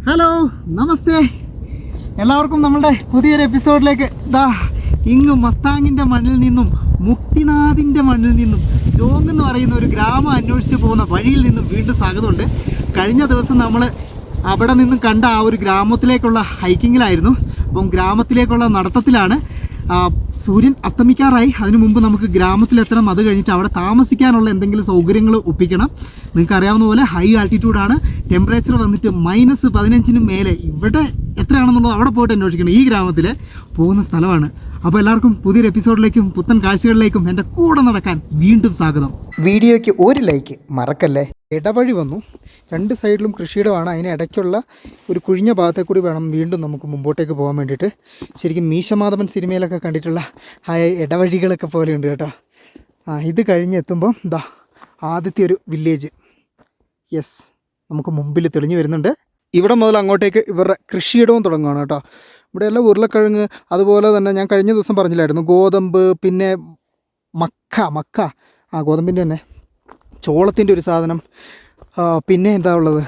Hello, നമസ്തേ. എല്ലാവർക്കും നമ്മളുടെ പുതിയൊരു എപ്പിസോഡിലേക്ക് ഇങ്ങ് മസ്താങ്ങിൻ്റെ മണ്ണിൽ നിന്നും മുക്തിനാഥിൻ്റെ മണ്ണിൽ നിന്നും ജോങ് എന്ന് പറയുന്ന ഒരു ഗ്രാമം അന്വേഷിച്ച് പോകുന്ന വഴിയിൽ നിന്നും വീണ്ടും സ്വാഗതമുണ്ട്. കഴിഞ്ഞ ദിവസം നമ്മൾ അവിടെ നിന്നും കണ്ട ആ ഒരു ഗ്രാമത്തിലേക്കുള്ള ഹൈക്കിങ്ങിലായിരുന്നു. അപ്പം ഗ്രാമത്തിലേക്കുള്ള നടത്തത്തിലാണ്. സൂര്യൻ അസ്തമിക്കാറായി. അതിനു മുമ്പ് നമുക്ക് ഗ്രാമത്തിലെത്തണം. അത് കഴിഞ്ഞിട്ട് അവിടെ താമസിക്കാനുള്ള എന്തെങ്കിലും സൗകര്യങ്ങൾ ഒപ്പിക്കണം. നിങ്ങൾക്ക് അറിയാവുന്ന പോലെ ഹൈ ആൾട്ടിറ്റ്യൂഡാണ്. ടെമ്പറേച്ചർ വന്നിട്ട് -15 മേലെ. ഇവിടെ എത്രയാണെന്നുള്ളത് അവിടെ പോയിട്ട് അന്വേഷിക്കണം. ഈ ഗ്രാമത്തിൽ പോകുന്ന സ്ഥലമാണ്. അപ്പോൾ എല്ലാവർക്കും പുതിയൊരു എപ്പിസോഡിലേക്കും പുത്തൻ കാഴ്ചകളിലേക്കും എൻ്റെ കൂടെ നടക്കാൻ വീണ്ടും സ്വാഗതം. വീഡിയോയ്ക്ക് ഒരു ലൈക്ക് മറക്കല്ലേ. ഇടവഴി വന്നു. രണ്ട് സൈഡിലും കൃഷിയിടമാണ്. അതിന് ഇടയ്ക്കുള്ള ഒരു കുഴിഞ്ഞ ഭാഗത്തെ കൂടി വേണം വീണ്ടും നമുക്ക് മുമ്പോട്ടേക്ക് പോകാൻ വേണ്ടിയിട്ട്. ശരിക്കും മീശമാധവൻ സിനിമയിലൊക്കെ കണ്ടിട്ടുള്ള ആ ഇടവഴികളൊക്കെ പോലെയുണ്ട് കേട്ടോ. ഇത് കഴിഞ്ഞെത്തുമ്പം ആദ്യത്തെ ഒരു വില്ലേജ് നമുക്ക് മുമ്പിൽ തെളിഞ്ഞു വരുന്നുണ്ട്. ഇവിടെ മുതൽ അങ്ങോട്ടേക്ക് ഇവരുടെ കൃഷിയിടവും തുടങ്ങുകയാണ് കേട്ടോ. ഇവിടെ എല്ലാം ഉരുളക്കിഴങ്ങ്, അതുപോലെ തന്നെ ഞാൻ കഴിഞ്ഞ ദിവസം പറഞ്ഞില്ലായിരുന്നു ഗോതമ്പ്, പിന്നെ മക്ക ഗോതമ്പിൻ്റെ തന്നെ, ചോളത്തിൻ്റെ ഒരു സാധനം, പിന്നെ എന്താ ഉള്ളത്,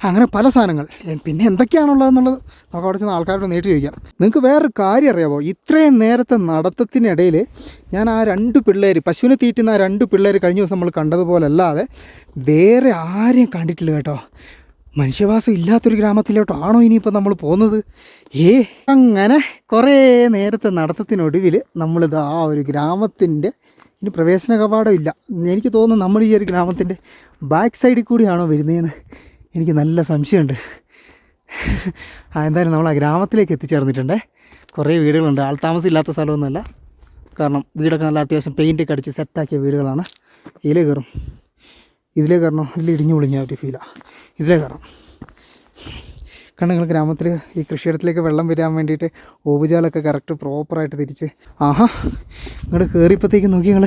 അങ്ങനെ പല സാധനങ്ങൾ. പിന്നെ എന്തൊക്കെയാണുള്ളതെന്നുള്ളത് നമുക്ക് അവിടെ ചെന്ന് ആൾക്കാരോട് നേരിട്ട് ചോദിക്കാം. നിങ്ങൾക്ക് വേറൊരു കാര്യം അറിയാമോ? ഇത്രയും നേരത്തെ നടത്തത്തിനിടയിൽ ഞാൻ ആ 2 പിള്ളേർ, പശുവിനെ തീറ്റുന്ന ആ 2 പിള്ളേർ കഴിഞ്ഞ ദിവസം നമ്മൾ കണ്ടതുപോലെ അല്ലാതെ വേറെ ആരെയും കണ്ടിട്ടില്ല കേട്ടോ. മനുഷ്യവാസം ഇല്ലാത്തൊരു ഗ്രാമത്തിലോട്ടാണോ ഇനിയിപ്പോൾ നമ്മൾ പോകുന്നത്? അങ്ങനെ കുറേ നേരത്തെ നടത്തത്തിനൊടുവിൽ നമ്മളിത് ആ ഒരു ഗ്രാമത്തിൻ്റെ ഇനി പ്രവേശന കവാടമില്ല. എനിക്ക് തോന്നുന്നു നമ്മൾ ഈ ഒരു ഗ്രാമത്തിൻ്റെ ബാക്ക് സൈഡിൽ കൂടിയാണോ വരുന്നതെന്ന് എനിക്ക് നല്ല സംശയമുണ്ട്. എന്തായാലും നമ്മൾ ആ ഗ്രാമത്തിലേക്ക് എത്തിച്ചേർന്നിട്ടുണ്ടേ. കുറേ വീടുകളുണ്ട്. ആൾതാമസം ഇല്ലാത്ത സ്ഥലമൊന്നുമല്ല. കാരണം വീടൊക്കെ നല്ല അത്യാവശ്യം പെയിൻ്റൊക്കെ അടിച്ച് സെറ്റാക്കിയ വീടുകളാണ്. ഇതിലേ കയറും. ഇതിലേ കയറണം. ഇതിൽ ഇടിഞ്ഞു പൊളിഞ്ഞ ഒരു ഫീലാണ്. ഇതിലേ കയറാം. കാരണം നിങ്ങൾ ഗ്രാമത്തിൽ ഈ കൃഷിയിടത്തിലേക്ക് വെള്ളം വരാൻ വേണ്ടിയിട്ട് ഓവുചാലൊക്കെ കറക്റ്റ് പ്രോപ്പറായിട്ട് തിരിച്ച് ഇങ്ങോട്ട് കയറിയപ്പോഴത്തേക്ക് നോക്കി നിങ്ങൾ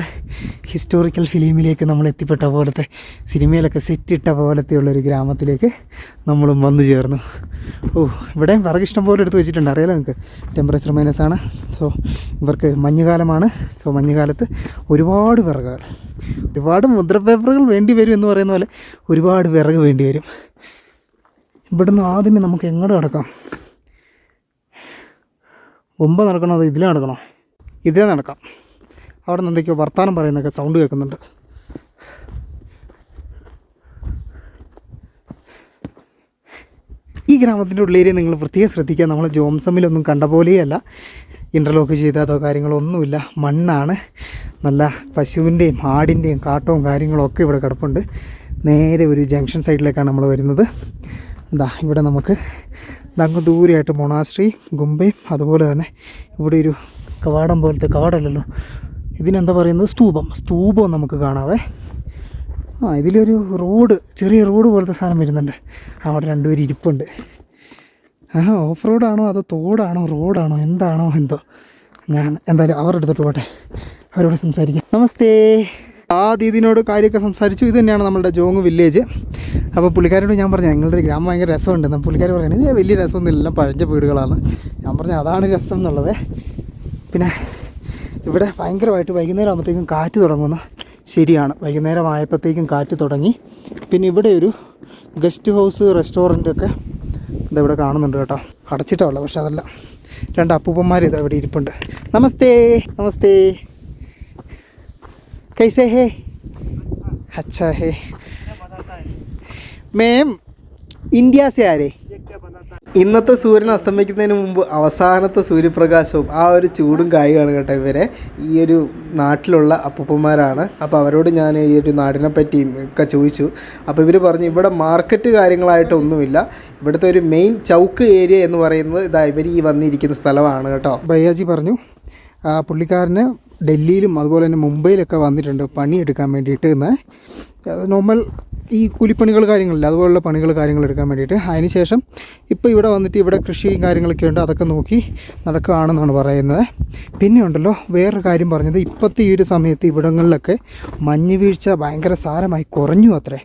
ഹിസ്റ്റോറിക്കൽ ഫിലിമിലേക്ക് നമ്മൾ എത്തിപ്പെട്ട പോലത്തെ, സിനിമയിലൊക്കെ സെറ്റിട്ട പോലത്തെയുള്ളൊരു ഗ്രാമത്തിലേക്ക് നമ്മളും വന്നു ചേർന്നു. ഇവിടെ വിറക് ഇഷ്ടം പോലെ എടുത്ത് വെച്ചിട്ടുണ്ട്. അറിയാലോ നിങ്ങൾക്ക്, ടെമ്പറേച്ചർ -ആണ്. സോ ഇവർക്ക് മഞ്ഞുകാലമാണ്. സോ മഞ്ഞുകാലത്ത് ഒരുപാട് വിറകുകൾ, ഒരുപാട് മുദ്രപേപ്പറുകൾ വേണ്ടി വരും എന്ന് പറയുന്ന പോലെ ഒരുപാട് വിറക് വേണ്ടി വരും. ഇവിടുന്ന് ആദ്യമേ നമുക്ക് എങ്ങോട്ട് നടക്കാം? മുമ്പ് നടക്കണോ അതോ ഇതിലേ നടക്കണോ? ഇതിലേ നടക്കാം. അവിടെ നിന്ന് എന്തൊക്കെയോ വർത്താനം പറയുന്നൊക്കെ സൗണ്ട് കേൾക്കുന്നുണ്ട്. ഈ ഗ്രാമത്തിൻ്റെ ഉള്ളേരിയ നിങ്ങൾ പ്രത്യേകം ശ്രദ്ധിക്കുക. നമ്മൾ ജോംസമ്മിലൊന്നും കണ്ട പോലെയല്ല. ഇൻ്റർലോക്ക് ചെയ്തതോ കാര്യങ്ങളോ ഒന്നുമില്ല. മണ്ണാണ്. നല്ല പശുവിൻ്റെയും ആടിൻ്റെയും കാട്ടവും കാര്യങ്ങളും ഒക്കെ ഇവിടെ കിടപ്പുണ്ട്. നേരെ ഒരു ജംഗ്ഷൻ സൈഡിലേക്കാണ് നമ്മൾ വരുന്നത്. ഇവിടെ നമുക്ക് അങ്ങ് ദൂരെയായിട്ട് മൊണാസ്ട്രി, ഗുംബയും, അതുപോലെ തന്നെ ഇവിടെ ഒരു കവാടം പോലത്തെ, കവാടമല്ലല്ലോ ഇതിനെന്താ പറയുന്നത്, സ്തൂപം നമുക്ക് കാണാവേ. ഇതിലൊരു റോഡ്, ചെറിയ റോഡ് പോലത്തെ സാധനം വരുന്നുണ്ട്. അവിടെ 2 പേര് ഇരിപ്പുണ്ട്. ഓഫ് റോഡാണോ അതോ തോടാണോ റോഡാണോ എന്താണോ എന്തോ. ഞാൻ എന്തായാലും അവരുടെ അടുത്തോട്ട് പോട്ടെ, അവരോട് സംസാരിക്കാം. നമസ്തേ. ഇതിനോട് കാര്യമൊക്കെ സംസാരിച്ചു. ഇത് തന്നെയാണ് നമ്മളുടെ ജോങ് വില്ലേജ്. അപ്പോൾ പുള്ളിക്കാരോട് ഞാൻ പറഞ്ഞു ഞങ്ങളുടെ ഗ്രാമം ഭയങ്കര രസമുണ്ടെന്ന്. പുള്ളിക്കാർ പറയുന്നത് വലിയ രസമൊന്നുമില്ല, പഴഞ്ച വീടുകളാണ്. ഞാൻ പറഞ്ഞു അതാണ് രസം എന്നുള്ളത്. പിന്നെ ഇവിടെ ഭയങ്കരമായിട്ട് വൈകുന്നേരം ആകുമ്പോഴത്തേക്കും കാറ്റ് തുടങ്ങുന്നു. ശരിയാണ്, വൈകുന്നേരം ആയപ്പോഴത്തേക്കും കാറ്റ് തുടങ്ങി. പിന്നെ ഇവിടെ ഒരു ഗസ്റ്റ് ഹൗസ്, റെസ്റ്റോറൻറ്റൊക്കെ ഇതവിടെ കാണുന്നുണ്ട് കേട്ടോ. അടച്ചിട്ടുള്ള, പക്ഷെ അതല്ല, 2 അപ്പൂപ്പന്മാർ ഇതാ ഇവിടെ ഇരിപ്പുണ്ട്. നമസ്തേ. നമസ്തേ. कैसे है? अच्छा है. मैम इंडिया से आ रहे. ഇന്നത്തെ സൂര്യൻ അസ്തമിക്കുന്നതിന് മുമ്പ് അവസാനത്തെ സൂര്യപ്രകാശവും ആ ഒരു ചൂടും കായുമാണ് കേട്ടോ ഇവരെ. ഈ ഒരു നാട്ടിലുള്ള അപ്പൂപ്പന്മാരാണ്. അപ്പോൾ അവരോട് ഞാൻ ഈ ഒരു നാടിനെ പറ്റിയും ഒക്കെ ചോദിച്ചു. അപ്പോൾ ഇവർ പറഞ്ഞു ഇവിടെ മാർക്കറ്റ് കാര്യങ്ങളായിട്ടൊന്നുമില്ല. ഇവിടുത്തെ ഒരു മെയിൻ ചൗക്ക് ഏരിയ എന്ന് പറയുന്നത് ഇവർ ഈ വന്നിരിക്കുന്ന സ്ഥലമാണ് കേട്ടോ. ഭയ്യാജി പറഞ്ഞു പുള്ളിക്കാരന് ഡൽഹിയിലും അതുപോലെ തന്നെ മുംബൈയിലൊക്കെ വന്നിട്ടുണ്ട് പണിയെടുക്കാൻ വേണ്ടിയിട്ട്. നോർമൽ ഈ കൂലിപ്പണികൾ കാര്യങ്ങളില്ല, അതുപോലുള്ള കാര്യങ്ങൾ എടുക്കാൻ വേണ്ടിയിട്ട്. അതിന് ശേഷം ഇപ്പോൾ ഇവിടെ വന്നിട്ട് ഇവിടെ കൃഷിയും കാര്യങ്ങളൊക്കെ ഉണ്ട്, അതൊക്കെ നോക്കി നടക്കുകയാണെന്നാണ് പറയുന്നത്. പിന്നെ ഉണ്ടല്ലോ വേറൊരു കാര്യം പറഞ്ഞത്, ഇപ്പോഴത്തെ ഈ ഒരു സമയത്ത് ഇവിടങ്ങളിലൊക്കെ മഞ്ഞ് വീഴ്ച ഭയങ്കര സാരമായി കുറഞ്ഞു അത്രേ.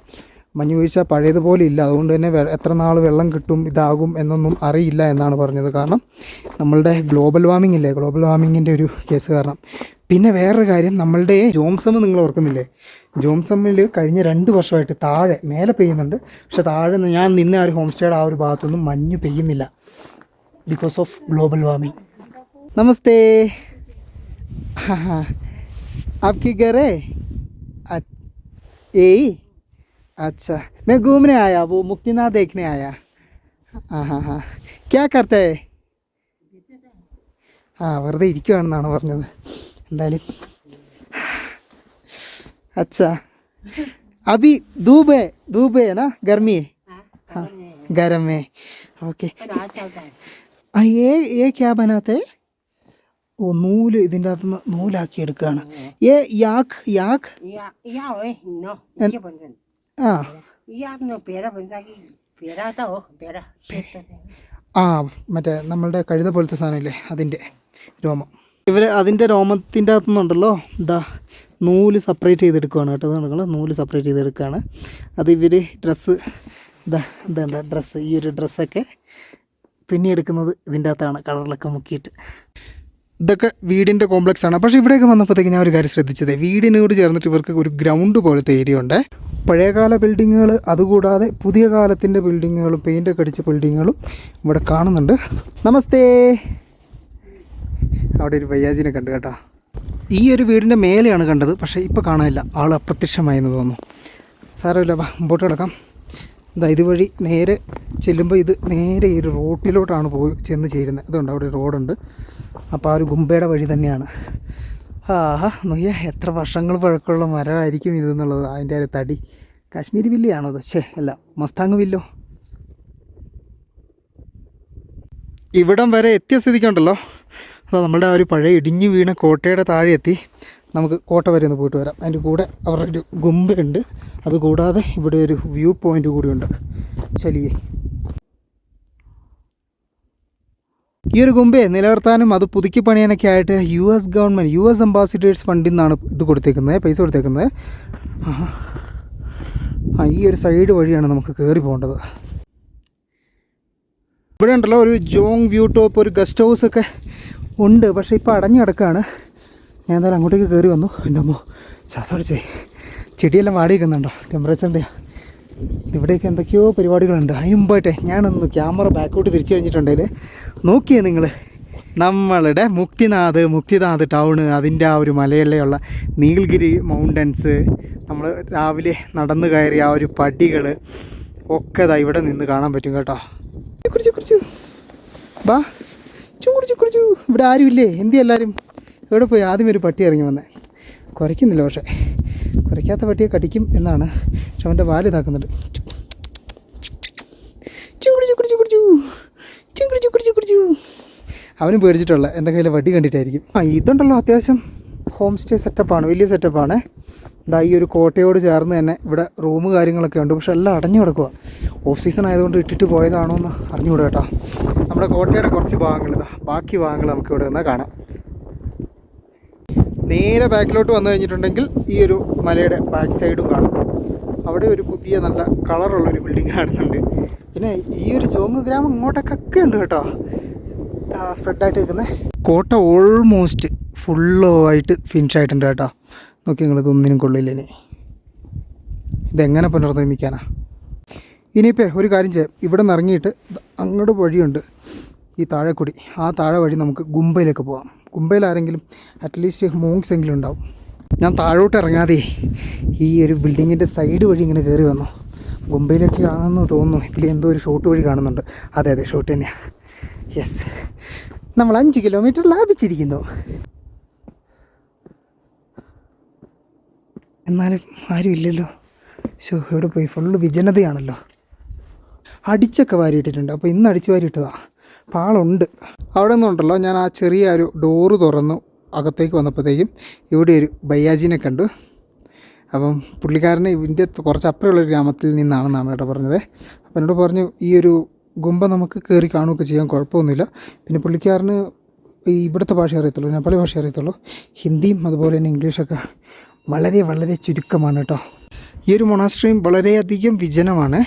മഞ്ഞ് വീഴ്ച പഴയതുപോലെ ഇല്ല. അതുകൊണ്ട് തന്നെ എത്ര നാൾ വെള്ളം കിട്ടും ഇതാകും എന്നൊന്നും അറിയില്ല എന്നാണ് പറഞ്ഞത്. കാരണം നമ്മളുടെ ഗ്ലോബൽ വാർമിങ്ങിൻ്റെ ഒരു കേസ് കാരണം. പിന്നെ വേറൊരു കാര്യം, നമ്മളുടെ ജോംസം നിങ്ങൾ ഓർക്കുന്നില്ലേ, ജോംസമ്മിൽ കഴിഞ്ഞ 2 വർഷമായിട്ട് താഴെ മേലെ പെയ്യുന്നുണ്ട്, പക്ഷെ താഴെ ഞാൻ നിന്ന ആ ഒരു ഹോം സ്റ്റേയുടെ ആ ഒരു ഭാഗത്തൊന്നും മഞ്ഞ് പെയ്യുന്നില്ല, ബിക്കോസ് ഓഫ് ഗ്ലോബൽ വാർമിംഗ്. നമസ്തേ. आपकी घर है? यही? अच्छा, मैं घूमने आया, वो मुक्तिनाथ देखने आया. हाँ. क्या करते है? വെറുതെ ഇരിക്കുകയാണെന്നാണ് പറഞ്ഞത്. എന്തായാലും अच्छा, अभी धूप है ना, गर्मी है? हाँ, गर्म है. ओके. ये क्या बनाते हैं? ഓ, നൂല് ഇതിൻ്റെ അകത്തുനിന്ന് നൂലാക്കി എടുക്കുകയാണ്. യാക്ക് മറ്റേ നമ്മളുടെ കഴുത പോലത്തെ സാധനമില്ലേ, അതിൻ്റെ രോമം. ഇവർ അതിൻ്റെ രോമത്തിൻ്റെ അകത്തുനിന്നുണ്ടല്ലോ ഇതാ നൂല് സെപ്പറേറ്റ് ചെയ്തെടുക്കുകയാണ് കേട്ടോ. നിങ്ങൾ നൂല് സെപ്പറേറ്റ് ചെയ്തെടുക്കുകയാണ്. അത് ഇവർ ഡ്രസ്സ് ഇതാ ഡ്രസ്സ്, ഈ ഒരു ഡ്രസ്സൊക്കെ പിന്നിയെടുക്കുന്നത് ഇതിൻ്റെ അകത്താണ്, കളറിലൊക്കെ മുക്കിയിട്ട്. ഇതൊക്കെ വീടിൻ്റെ കോംപ്ലക്സ് ആണ്. പക്ഷേ ഇവിടെയൊക്കെ വന്നപ്പോഴത്തേക്ക് ഞാൻ ഒരു കാര്യം ശ്രദ്ധിച്ചത്, വീടിനോട് ചേർന്നിട്ട് ഇവർക്ക് ഒരു ഗ്രൗണ്ട് പോലത്തെ ഏരിയ ഉണ്ട്. പഴയകാല ബിൽഡിങ്ങുകൾ, അതുകൂടാതെ പുതിയ കാലത്തിൻ്റെ ബിൽഡിങ്ങുകളും പെയിൻ്റൊക്കെ അടിച്ച ബിൽഡിങ്ങുകളും ഇവിടെ കാണുന്നുണ്ട്. നമസ്തേ. അവിടെ ഒരു വയ്യാജിനെ കണ്ടു കേട്ടോ. ഈ ഒരു വീടിൻ്റെ മേലെയാണ് കണ്ടത്, പക്ഷേ ഇപ്പോൾ കാണാനില്ല, ആൾ അപ്രത്യക്ഷമായെന്ന് തോന്നുന്നു. സാരമില്ല, മുമ്പോട്ട് കിടക്കാം. ഇതുവഴി നേരെ ചെല്ലുമ്പോൾ ഇത് നേരെ ഈ ഒരു റോട്ടിലോട്ടാണ് ചെന്ന് ചേരുന്നത്. അതുകൊണ്ട് അവിടെ ഒരു റോഡുണ്ട്. അപ്പോൾ ആ ഒരു ഗുംബയുടെ വഴി തന്നെയാണ്. നോക്കിയാൽ എത്ര വർഷങ്ങൾ പഴക്കമുള്ള മരമായിരിക്കും ഇതെന്നുള്ളത്. അതിൻ്റെ ഒരു തടി കാശ്മീരി വില്ലയാണോ അത്? അല്ല, മസ്താങ് വില്ലോ. ഇവിടം വരെ എത്തിയ സ്ഥിതിക്കുണ്ടല്ലോ, അതാ നമ്മളുടെ ആ ഒരു പഴയ ഇടിഞ്ഞു വീണ കോട്ടയുടെ താഴെ എത്തി. നമുക്ക് കോട്ട വരെ ഒന്ന് പോയിട്ട് വരാം. അതിൻ്റെ കൂടെ അവരുടെ ഒരു ഗുംബയുണ്ട്, അതുകൂടാതെ ഇവിടെ ഒരു വ്യൂ പോയിൻ്റ് കൂടിയുണ്ട്. ചലിയേ. ഈ ഒരു ഗുംബയെ നിലനിർത്താനും അത് പുതുക്കി പണിയാനൊക്കെ ആയിട്ട് ഗവൺമെൻറ് US അംബാസിഡേഴ്സ് ഫണ്ടിൽ നിന്നാണ് ഇത് കൊടുത്തേക്കുന്നത്, പൈസ കൊടുത്തേക്കുന്നത്. ഈ ഒരു സൈഡ് വഴിയാണ് നമുക്ക് കയറി പോകേണ്ടത്. ഇവിടെ ഉണ്ടല്ലോ ഒരു ജോങ് വ്യൂ ടോപ്പ്, ഒരു ഗസ്റ്റ് ഹൗസൊക്കെ ഉണ്ട്, പക്ഷേ ഇപ്പോൾ അടഞ്ഞു കിടക്കുകയാണ്. ഞാൻ എന്തായാലും അങ്ങോട്ടേക്ക് കയറി വന്നു. എൻ്റെ അമ്മോ, ശ്വാസം അടിച്ചോയി. ചെടിയെല്ലാം വാടി നിൽക്കുന്നുണ്ടോ, ടെമ്പറേച്ചറിൻ്റെ. ഇവിടേക്ക് എന്തൊക്കെയോ പരിപാടികളുണ്ട്. അതിന് മുമ്പായിട്ടെ ഞാനൊന്ന് ക്യാമറ ബാക്കോട്ട് തിരിച്ചു കഴിഞ്ഞിട്ടുണ്ടെങ്കിൽ നോക്കിയേ നിങ്ങൾ, നമ്മളുടെ മുക്തിനാഥ് ടൗണ്, അതിൻ്റെ ആ ഒരു മലയിലുള്ള നീൽഗിരി മൗണ്ടൻസ്, നമ്മൾ രാവിലെ നടന്നു കയറിയ ആ ഒരു പടികൾ ഒക്കെ ഇതാ ഇവിടെ നിന്ന് കാണാൻ പറ്റും കേട്ടോ. കുറിച്ചു ബാ, കുറിച്ചു. ഇവിടെ ആരുമില്ലേ? എന്തി എല്ലാവരും ഇവിടെ പോയി? ആദ്യം ഒരു പട്ടി ഇറങ്ങി വന്നേ. കുരയ്ക്കുന്നില്ല, പക്ഷേ കുരയ്ക്കാത്ത പട്ടിയെ കടിക്കും എന്നാണ്. പക്ഷെ അവൻ്റെ വാല് ഇതാക്കുന്നുണ്ട്. കുറിച്ചു. അവന് പേടിച്ചിട്ടുള്ള എൻ്റെ കയ്യിലെ വടി കണ്ടിട്ടായിരിക്കും. ഇതുണ്ടല്ലോ അത്യാവശ്യം ഹോം സ്റ്റേ സെറ്റപ്പാണ്, വലിയ സെറ്റപ്പാണ്. ഈ ഒരു കോട്ടയോട് ചേർന്ന് തന്നെ ഇവിടെ റൂം കാര്യങ്ങളൊക്കെ ഉണ്ട്, പക്ഷെ എല്ലാം അടഞ്ഞു കിടക്കുക. ഓഫ് സീസൺ ആയതുകൊണ്ട് ഇട്ടിട്ട് പോയതാണോ എന്ന് അറിഞ്ഞുകൂടാ കേട്ടോ. നമ്മുടെ കോട്ടയുടെ കുറച്ച് ഭാഗങ്ങൾ, ബാക്കി ഭാഗങ്ങൾ നമുക്ക് ഇവിടെ നിന്ന് കാണാം. നേരെ ബാക്കിലോട്ട് വന്നു കഴിഞ്ഞിട്ടുണ്ടെങ്കിൽ ഈ ഒരു മലയുടെ ബാക്ക് സൈഡും കാണും. അവിടെ ഒരു പുതിയ നല്ല കളറുള്ളൊരു ബിൽഡിംഗ് കാണുന്നുണ്ട്. പിന്നെ ഈ ഒരു ജോങ് ഗ്രാമം ഇങ്ങോട്ടൊക്കെ ഉണ്ട് കേട്ടോ, സ്പ്രെഡായിട്ട് നിൽക്കുന്നത്. കോട്ട ഓൾമോസ്റ്റ് ഫുള്ളായിട്ട് ഫിനിഷ് ആയിട്ടുണ്ട് കേട്ടോ. നോക്കി നിങ്ങൾ, ഇതൊന്നിനും കൊള്ളില്ല. ഇതെങ്ങനെ പുനർനിർമ്മിക്കാനാ? ഇനിയിപ്പോൾ ഒരു കാര്യം ചെയ്യാം, ഇവിടെ നിന്ന് ഇറങ്ങിയിട്ട് അങ്ങോട്ട് വഴിയുണ്ട്, ഈ താഴെക്കൂടി, ആ താഴെ വഴി നമുക്ക് ഗുംബയിലേക്ക് പോകാം. ഗുംബയിൽ ആരെങ്കിലും അറ്റ്ലീസ്റ്റ് മോങ്സ് എങ്കിലും ഉണ്ടാവും. ഞാൻ താഴോട്ട് ഇറങ്ങാതെ ഈ ഒരു ബിൽഡിങ്ങിൻ്റെ സൈഡ് വഴി ഇങ്ങനെ കയറി വന്നു. ഗുംബയിലേക്ക് കാണുമെന്ന് തോന്നുന്നു. ഇതിൽ എന്തോ ഒരു ഷോട്ട് വഴി കാണുന്നുണ്ട്. അതെ, ഷോട്ട് തന്നെയാണ്. യെസ്, നമ്മൾ 5 കിലോമീറ്റർ ലാഭിച്ചിരിക്കുന്നു. എന്നാലും ആരും ഇല്ലല്ലോ. ഇവിടെ പോയി ഫുള്ള് വിജനതയാണല്ലോ. അടിച്ചൊക്കെ വാരിയിട്ടിട്ടുണ്ട്. അപ്പോൾ ഇന്ന് അടിച്ച് വാരിയിട്ടതാണ്. അപ്പോൾ ആളുണ്ട് അവിടെ നിന്നുണ്ടല്ലോ. ഞാൻ ആ ചെറിയ ഒരു ഡോറ് തുറന്നു അകത്തേക്ക് വന്നപ്പോഴത്തേക്കും ഇവിടെ ഒരു ബയ്യാജിനെ കണ്ടു. അപ്പം പുള്ളിക്കാരന് ഇതിൻ്റെ കുറച്ച് അപ്പുറമുള്ളൊരു ഗ്രാമത്തിൽ നിന്നാണെന്നാണ് കേട്ടോ പറഞ്ഞത്. അപ്പം എന്നോട് പറഞ്ഞു ഈ ഒരു ഗുംബ നമുക്ക് കയറി കാണുകയൊക്കെ ചെയ്യാൻ, കുഴപ്പമൊന്നുമില്ല. പിന്നെ പുള്ളിക്കാരന് ഇവിടുത്തെ ഭാഷ അറിയത്തുള്ളൂ, നേപ്പാളി ഭാഷ അറിയത്തുള്ളൂ. ഹിന്ദിയും അതുപോലെ തന്നെ ഇംഗ്ലീഷൊക്കെ വളരെ വളരെ ചുരുക്കമാണ് കേട്ടോ. ഈ ഒരു മൊണാസ്ട്രിയും വളരെയധികം വിജനമാണ്,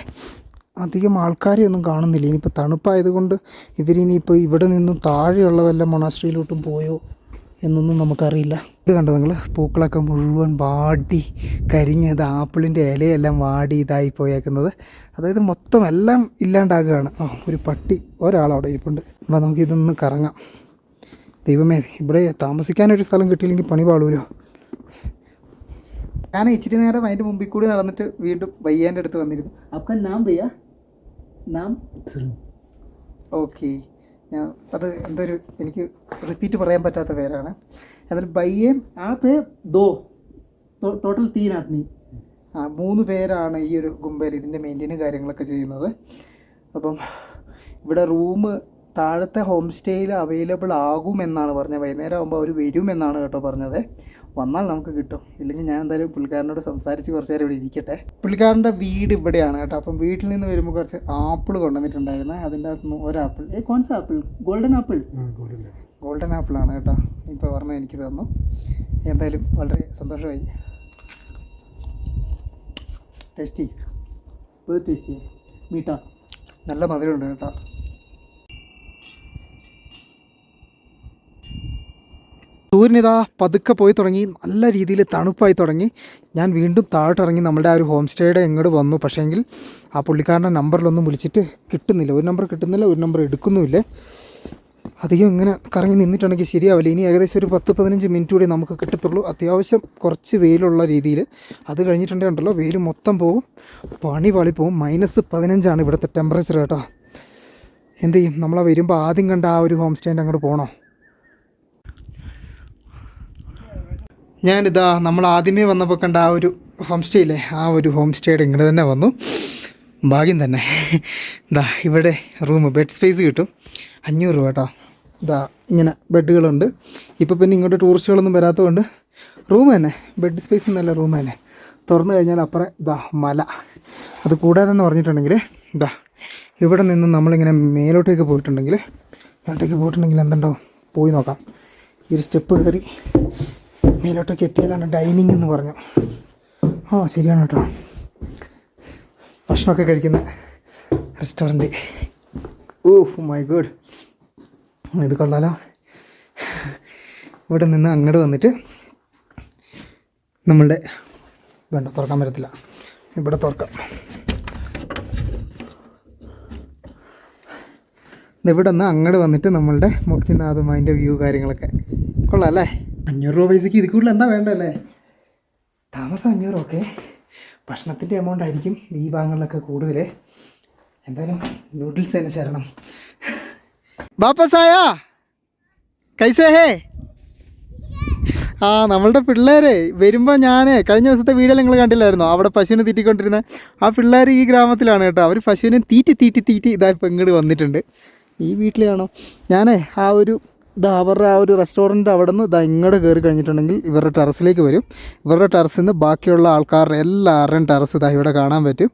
അധികം ആൾക്കാരെ ഒന്നും കാണുന്നില്ല. ഇനിയിപ്പോൾ തണുപ്പായതുകൊണ്ട് ഇവരിനിയിപ്പോൾ ഇവിടെ നിന്നും താഴെയുള്ള വല്ല മൊണാസ്ട്രിയിലോട്ടും പോയോ എന്നൊന്നും നമുക്കറിയില്ല. ഇത് കണ്ടോ നിങ്ങൾ, പൂക്കളൊക്കെ മുഴുവൻ വാടി കരിഞ്ഞത്, ആപ്പിളിൻ്റെ ഇലയെല്ലാം വാടി ഇതായി പോയേക്കുന്നത്. അതായത് മൊത്തം എല്ലാം ഇല്ലാണ്ടാകുകയാണ്. ഒരു പട്ടി ഒരാളവിടെ ഇരിപ്പുണ്ട്. അപ്പോൾ നമുക്കിതൊന്ന് കറങ്ങാം. ദൈവമേ, ഇവിടെ താമസിക്കാനൊരു സ്ഥലം കിട്ടിയില്ലെങ്കിൽ പണി പാളൂലോ. ഞാൻ ഇച്ചിരി നേരം അതിൻ്റെ മുമ്പിൽ കൂടി നടന്നിട്ട് വീണ്ടും ഭയ്യാൻ്റെ അടുത്ത് വന്നിരുന്നു. അപ്പം നാം ഭയ്യ നാം ഓക്കെ. ഞാൻ അത് എന്തൊരു എനിക്ക് റിപ്പീറ്റ് പറയാൻ പറ്റാത്ത പേരാണ്. അതിൽ ഭയ്യേം ആ പേ ദോ ടോട്ടൽ 3 ആദ്മി. 3 പേരാണ് ഈ ഒരു ഗുംബയിൽ ഇതിൻ്റെ മെയിൻറ്റെയിനും കാര്യങ്ങളൊക്കെ ചെയ്യുന്നത്. അപ്പം ഇവിടെ റൂം താഴത്തെ ഹോം സ്റ്റേയിൽ അവൈലബിൾ ആകുമെന്നാണ് പറഞ്ഞത്. വൈകുന്നേരം ആകുമ്പോൾ അവർ വരുമെന്നാണ് കേട്ടോ പറഞ്ഞത്. വന്നാൽ നമുക്ക് കിട്ടും, ഇല്ലെങ്കിൽ ഞാൻ എന്തായാലും പുള്ളിക്കാരനോട് സംസാരിച്ച് കുറച്ച് നേരം ഇവിടെ ഇരിക്കട്ടെ. പുള്ളിക്കാരൻ്റെ വീട് ഇവിടെയാണ് കേട്ടോ. അപ്പം വീട്ടിൽ നിന്ന് വരുമ്പോൾ കുറച്ച് ആപ്പിൾ കൊണ്ടുവന്നിട്ടുണ്ടായിരുന്നു. അതിൻ്റെ അകത്ത് ഒരാപ്പിൾ കോൺസ ആപ്പിൾ ഗോൾഡൻ ആപ്പിളാണ് കേട്ടോ. ഇപ്പോൾ പറഞ്ഞാൽ എനിക്ക് തന്നു. എന്തായാലും വളരെ സന്തോഷമായി. ടേസ്റ്റി മീട്ട, നല്ല മധുരമുണ്ട് കേട്ടോ. സൂര്യനിതാ പതുക്കെ പോയി തുടങ്ങി, നല്ല രീതിയിൽ തണുപ്പായി തുടങ്ങി. ഞാൻ വീണ്ടും താഴോട്ടിറങ്ങി നമ്മളുടെ ആ ഒരു ഹോം സ്റ്റേയുടെ ഇങ്ങോട്ട് വന്നു. പക്ഷേങ്കിൽ ആ പുള്ളിക്കാരൻ്റെ നമ്പറിലൊന്നും വിളിച്ചിട്ട് കിട്ടുന്നില്ല. ഒരു നമ്പർ കിട്ടുന്നില്ല, ഒരു നമ്പർ എടുക്കുന്നുമില്ല. അധികം ഇങ്ങനെ കറങ്ങി നിന്നിട്ടുണ്ടെങ്കിൽ ശരിയാവില്ല. ഇനി ഏകദേശം ഒരു 10-15 മിനിറ്റ് കൂടി നമുക്ക് കിട്ടത്തുള്ളൂ. അത്യാവശ്യം കുറച്ച് വെയിലുള്ള രീതിയിൽ. അത് കഴിഞ്ഞിട്ടുണ്ടെങ്കിലോ വെയിൽ മൊത്തം പോകും, പണി പാളിപ്പോവും. -15 ഇവിടുത്തെ ടെമ്പറേച്ചർ കേട്ടോ. എന്ത് ചെയ്യും? നമ്മളെ വരുമ്പോൾ ആദ്യം കണ്ട ആ ഒരു ഹോം സ്റ്റേൻ്റെ അങ്ങോട്ട് പോകണോ? ഞാനിതാ നമ്മൾ ആദ്യമേ വന്നപ്പോൾ കണ്ട ആ ഒരു ഹോം സ്റ്റേ ഇല്ലേ, ആ ഒരു ഹോം സ്റ്റേയുടെ ഇങ്ങോട്ട് തന്നെ വന്നു. ഭാഗ്യം തന്നെ. ഇതാ ഇവിടെ റൂം ബെഡ് സ്പേസ് കിട്ടും 500 രൂപ കേട്ടോ. ഇതാ ഇങ്ങനെ ബെഡുകളുണ്ട്. ഇപ്പോൾ പിന്നെ ഇങ്ങോട്ട് ടൂറിസ്റ്റുകളൊന്നും വരാത്തതുകൊണ്ട് റൂം തന്നെ, ബെഡ് സ്പേസ് എന്നല്ല റൂം തന്നെ. തുറന്നു കഴിഞ്ഞാൽ അപ്പുറം ഇതാ മല. അത് കൂടാതെ എന്ന് പറഞ്ഞിട്ടുണ്ടെങ്കിൽ ഇതാ ഇവിടെ നിന്ന് നമ്മളിങ്ങനെ മേലോട്ടേക്ക് പോയിട്ടുണ്ടെങ്കിൽ എന്തുണ്ടാവും പോയി നോക്കാം. ഈ ഒരു സ്റ്റെപ്പ് കയറി മേലോട്ടൊക്കെ എത്തിയാലാണ് ഡൈനിങ് എന്ന് പറഞ്ഞു. ശരിയാണ് കേട്ടോ, ഭക്ഷണമൊക്കെ കഴിക്കുന്ന റെസ്റ്റോറൻറ്റ്. മൈ ഗോഡ്, ഇത് കൊള്ളാലോ. ഇവിടെ നിന്ന് അങ്ങോട്ട് വന്നിട്ട് നമ്മളുടെ വേണ്ട, തുറക്കാൻ പറ്റത്തില്ല, ഇവിടെ തുറക്കാം. ഇവിടെ നിന്ന് അങ്ങോട്ട് വന്നിട്ട് നമ്മളുടെ മുക്തിനാഥും അതിൻ്റെ വ്യൂ കാര്യങ്ങളൊക്കെ കൊള്ളാം അല്ലേ. 500 രൂപ പൈസക്ക് ഇത് കൂടുതൽ എന്താ വേണ്ടല്ലേ. താമസം 500, ഓക്കെ. ഭക്ഷണത്തിൻ്റെ എമൗണ്ട് ആയിരിക്കും ഈ ഭാഗങ്ങളിലൊക്കെ കൂടുതൽ. എന്തായാലും നൂഡിൽസ് തന്നെ ശരണം. വാപ്പസായാ കൈസേ ഹേ? നമ്മളുടെ പിള്ളേരെ വരുമ്പോൾ ഞാൻ കഴിഞ്ഞ ദിവസത്തെ വീഡിയോ നിങ്ങൾ കണ്ടില്ലായിരുന്നോ, അവിടെ പശുവിനെ തീറ്റിക്കൊണ്ടിരുന്ന ആ പിള്ളേർ ഈ ഗ്രാമത്തിലാണ് കേട്ടോ. അവർ പശുവിനെ തീറ്റി ഇതാ ഇപ്പം ഇങ്ങോട്ട് വന്നിട്ടുണ്ട്. ഈ വീട്ടിലാണോ ഞാൻ ആ ഒരു അവരുടെ ആ ഒരു റെസ്റ്റോറൻറ്റ് അവിടെ നിന്ന് ഇങ്ങോട്ട് കയറി കഴിഞ്ഞിട്ടുണ്ടെങ്കിൽ ഇവരുടെ ടെറസിലേക്ക് വരും. ഇവരുടെ ടെറസിൽ നിന്ന് ബാക്കിയുള്ള ആൾക്കാരുടെ എല്ലാവരുടെയും ടെറസ് ഇവിടെ കാണാൻ പറ്റും.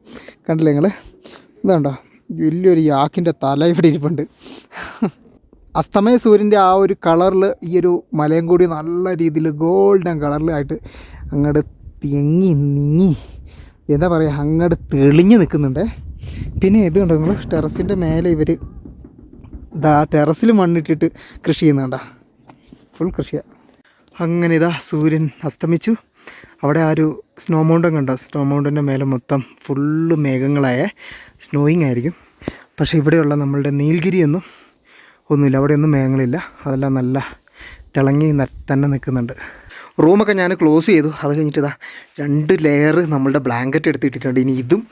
കണ്ടില്ലേ നിങ്ങൾ? ഇതുണ്ടോ, വലിയൊരു യാക്കിൻ്റെ തല ഇവിടെ ഇരിപ്പുണ്ട്. അസ്തമയ സൂര്യൻ്റെ ആ ഒരു കളറിൽ ഈ ഒരു മലയും കൂടി നല്ല രീതിയിൽ ഗോൾഡൻ കളറിലായിട്ട് അങ്ങോട്ട് നീങ്ങി എന്താ പറയുക, അങ്ങോട്ട് തെളിഞ്ഞ് നിൽക്കുന്നുണ്ട്. പിന്നെ ഇത് കണ്ടോ നിങ്ങൾ, ടെറസിൻ്റെ മേലെ ഇവർ ടെറസിൽ മണ്ണിട്ടിട്ട് കൃഷി ചെയ്യുന്നുണ്ടോ, ഫുൾ കൃഷിയാണ്. അങ്ങനെ സൂര്യൻ അസ്തമിച്ചു. അവിടെ ആ ഒരു സ്നോ മൗണ്ടൻ കണ്ടോ, സ്നോ മൗണ്ടൻ്റെ മേലെ മൊത്തം ഫുള്ള് മേഘങ്ങളായ സ്നോയിങ് ആയിരിക്കും. പക്ഷേ ഇവിടെയുള്ള നമ്മളുടെ നീൽഗിരിയൊന്നും ഒന്നുമില്ല, അവിടെയൊന്നും മേഘങ്ങളില്ല. അതെല്ലാം നല്ല തിളങ്ങി തന്നെ നിൽക്കുന്നുണ്ട്. റൂമൊക്കെ ഞാൻ ക്ലോസ് ചെയ്തു. അത് കഴിഞ്ഞിട്ട് 2 ലെയർ നമ്മളുടെ ബ്ലാങ്കറ്റ് എടുത്തിട്ടിട്ടുണ്ട്. ഇനി ഇതും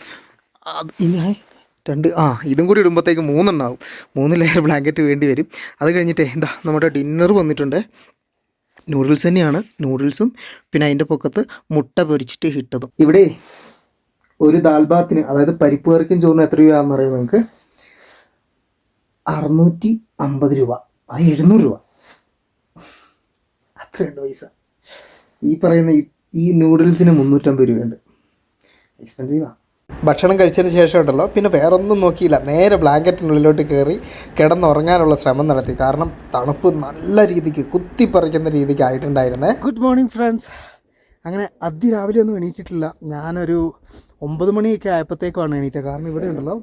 ഇതും കൂടി ഇടുമ്പോഴത്തേക്ക് 3 എണ്ണമാവും. 3 ലെയർ ബ്ലാങ്കറ്റ് വേണ്ടി വരും. അത് കഴിഞ്ഞിട്ട് നമ്മുടെ ഡിന്നർ വന്നിട്ടുണ്ട്. നൂഡിൽസ് തന്നെയാണ്, നൂഡിൽസും പിന്നെ അതിൻ്റെ പൊക്കത്ത് മുട്ട പൊരിച്ചിട്ട് ഇട്ടതും. ഇവിടെ ഒരു ദാൽബാത്തിന്, അതായത് പരിപ്പ് കറിക്കും ചോറിനും എത്ര രൂപയാണെന്ന് അറിയാം നിങ്ങൾക്ക്? 650 രൂപ. 700 രൂപ, അത്രയുണ്ട് പൈസ. ഈ പറയുന്ന ഈ നൂഡിൽസിന് 350 രൂപയുണ്ട്. എക്സ്പെൻസീവാണ്. ഭക്ഷണം കഴിച്ചതിന് ശേഷം ഉണ്ടല്ലോ പിന്നെ വേറൊന്നും നോക്കിയില്ല, നേരെ ബ്ലാങ്കറ്റിനുള്ളിലോട്ട് കയറി കിടന്നുറങ്ങാനുള്ള ശ്രമം നടത്തി. കാരണം തണുപ്പ് നല്ല രീതിക്ക് കുത്തിപ്പറിക്കുന്ന രീതിക്ക് ആയിട്ടുണ്ടായിരുന്നേ. Good morning friends. അങ്ങനെ അതിരാവിലെ ഒന്നും എണീറ്റിട്ടില്ല. ഞാനൊരു 9 മണിയൊക്കെ ആയപ്പോഴത്തേക്കാണ് എണീറ്റത്. കാരണം ഇവിടെ ഉണ്ടല്ലോ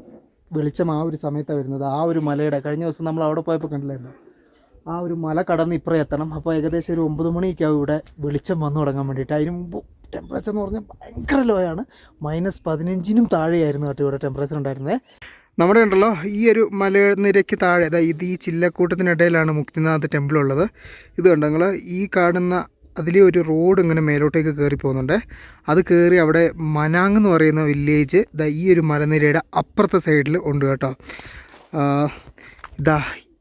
വെളിച്ചം ആ ഒരു സമയത്താണ് വരുന്നത്. ആ ഒരു മലയുടെ കഴിഞ്ഞ ദിവസം നമ്മൾ അവിടെ പോയപ്പോൾ കണ്ടില്ലായിരുന്നു, ആ ഒരു മല കടന്ന് ഇപ്പുറം എത്തണം. അപ്പോൾ ഏകദേശം ഒരു 9 മണിയൊക്കെ ആവും ഇവിടെ വെളിച്ചം വന്നു തുടങ്ങാൻ വേണ്ടിയിട്ട്. അതിന് മുമ്പ് ടെമ്പറേച്ചർ എന്ന് പറഞ്ഞാൽ ഭയങ്കര ലോ ആണ്. -15നും താഴെയായിരുന്നു കേട്ടോ ഇവിടെ ടെമ്പറേച്ചർ ഉണ്ടായിരുന്നത്. നമ്മുടെ ഉണ്ടല്ലോ ഈ ഒരു മലനിരയ്ക്ക് താഴെ ഇത് ഈ ചില്ലക്കൂട്ടത്തിനിടയിലാണ് മുക്തിനാഥ് ടെമ്പിൾ ഉള്ളത്. ഇത് കണ്ടോ നിങ്ങൾ, ഈ കാണുന്ന അതിലെ ഒരു റോഡ് ഇങ്ങനെ മേലോട്ടേക്ക് കയറി പോകുന്നുണ്ട്. അത് കയറി അവിടെ മനാങ് എന്ന് പറയുന്ന വില്ലേജ് ഈ ഒരു മലനിരയുടെ അപ്പുറത്തെ സൈഡിൽ ഉണ്ട് കേട്ടോ.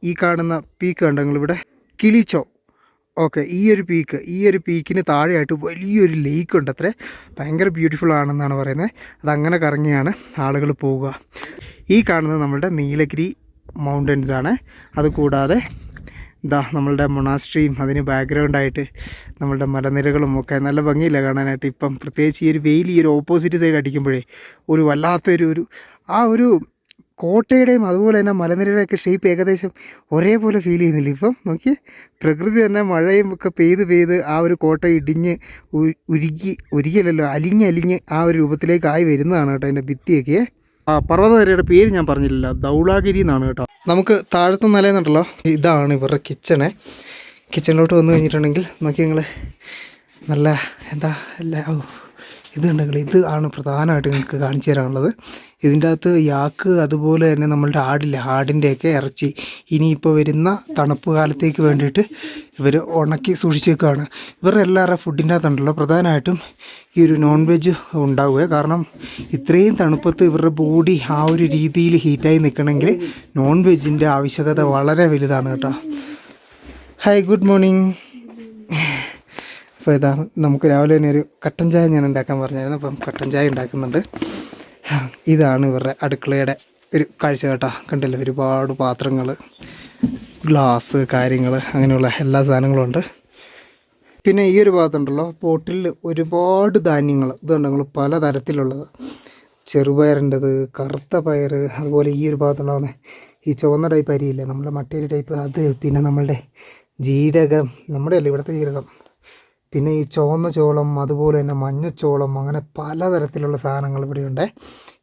ഈ കാണുന്ന പീക്ക് കണ്ടോ നിങ്ങളിവിടെ, കിളിച്ചോ. ഓക്കെ, ഈ ഒരു പീക്കിന് താഴെയായിട്ട് വലിയൊരു ലേക്ക് ഉണ്ട് അത്രേ. ഭയങ്കര ബ്യൂട്ടിഫുൾ ആണെന്നാണ് പറയുന്നത്. അതങ്ങനെ കറങ്ങിയാണ് ആളുകൾ പോവുക. ഈ കാണുന്നത് നമ്മളുടെ നീലഗിരി മൗണ്ടൻസ് ആണ്. അതുകൂടാതെ നമ്മളുടെ മൊണാസ്ട്രിയും അതിന് ബാക്ക്ഗ്രൗണ്ടായിട്ട് നമ്മളുടെ മലനിരകളും ഒക്കെ നല്ല ഭംഗിയില്ല കാണാനായിട്ട്. ഇപ്പം പ്രത്യേകിച്ച് ഈ ഒരു വെയിൽ ഈ ഒരു ഓപ്പോസിറ്റ് സൈഡ് അടിക്കുമ്പോഴേ ഒരു വല്ലാത്തൊരു ആ ഒരു കോട്ടയുടെയും അതുപോലെ തന്നെ മലനിരയുടെയൊക്കെ ഷേപ്പ് ഏകദേശം ഒരേപോലെ ഫീൽ ചെയ്യുന്നില്ല. ഇപ്പം നോക്കി, പ്രകൃതി തന്നെ മഴയും ഒക്കെ പെയ്ത് ആ ഒരു കോട്ട ഇടിഞ്ഞ് ഉരുകിയല്ലോ അലിഞ്ഞ് ആ ഒരു രൂപത്തിലേക്കായി വരുന്നതാണ് കേട്ടോ അതിൻ്റെ ഭിത്തിയൊക്കെ. പർവ്വതനിരയുടെ പേര് ഞാൻ പറഞ്ഞില്ല, ധൗളാഗിരി എന്നാണ് കേട്ടോ. നമുക്ക് താഴത്തെ നിലയെന്നുണ്ടല്ലോ, ഇതാണ് ഇവരുടെ കിച്ചണിലോട്ട് വന്നു കഴിഞ്ഞിട്ടുണ്ടെങ്കിൽ നോക്കി നിങ്ങൾ, നല്ല ഇത് ഉണ്ടെങ്കിൽ ഇത് ആണ് പ്രധാനമായിട്ട് നിങ്ങൾക്ക് കാണിച്ചു തരാനുള്ളത്. ഇതിൻ്റെ അകത്ത് യാക്ക് അതുപോലെ തന്നെ നമ്മളുടെ ആടിൻ്റെയൊക്കെ ഇറച്ചി ഇനിയിപ്പോൾ വരുന്ന തണുപ്പ് കാലത്തേക്ക് വേണ്ടിയിട്ട് ഇവർ ഉണക്കി സൂക്ഷിച്ചേക്കുകയാണ്. ഇവരുടെ എല്ലാവരുടെ ഫുഡിൻ്റെ അകത്തുണ്ടല്ലോ പ്രധാനമായിട്ടും ഈ ഒരു നോൺ വെജ് ഉണ്ടാവുക. കാരണം ഇത്രയും തണുപ്പത്ത് ഇവരുടെ ബോഡി ആ ഒരു രീതിയിൽ ഹീറ്റായി നിൽക്കണമെങ്കിൽ നോൺ വെജിൻ്റെ ആവശ്യകത വളരെ വലുതാണ് കേട്ടോ. Hi, good morning. അപ്പോൾ ഇതാണ്, നമുക്ക് രാവിലെ തന്നെ ഒരു കട്ടൻ ചായ ഞാൻ ഉണ്ടാക്കാൻ പറഞ്ഞായിരുന്നു. അപ്പം കട്ടൻ ചായ ഉണ്ടാക്കുന്നുണ്ട്. ഇതാണ് ഇവരുടെ അടുക്കളയുടെ ഒരു കാഴ്ച കേട്ടോ. കണ്ടില്ലേ, ഒരുപാട് പാത്രങ്ങൾ, ഗ്ലാസ്, കാര്യങ്ങൾ, അങ്ങനെയുള്ള എല്ലാ സാധനങ്ങളും ഉണ്ട്. പിന്നെ ഈ ഒരു ഭാഗത്തുണ്ടല്ലോ പോട്ടിൽ ഒരുപാട് ധാന്യങ്ങൾ ഇതുണ്ടെങ്കിൽ പല തരത്തിലുള്ളത്, ചെറുപയറിൻ്റെത്, കറുത്ത പയർ, അതുപോലെ ഈ ഒരു ഭാഗത്തുണ്ടാകുന്ന ഈ ചുവന്ന ടൈപ്പ് അരിയില്ലേ, നമ്മുടെ മട്ടേരി ടൈപ്പ് അത്, പിന്നെ നമ്മളുടെ ജീരകം, നമ്മുടെ അല്ല ഇവിടുത്തെ ജീരകം, പിന്നെ ഈ ചുവന്ന ചോളം, അതുപോലെ തന്നെ മഞ്ഞച്ചോളം, അങ്ങനെ പലതരത്തിലുള്ള സാധനങ്ങൾ ഇവിടെയുണ്ട്.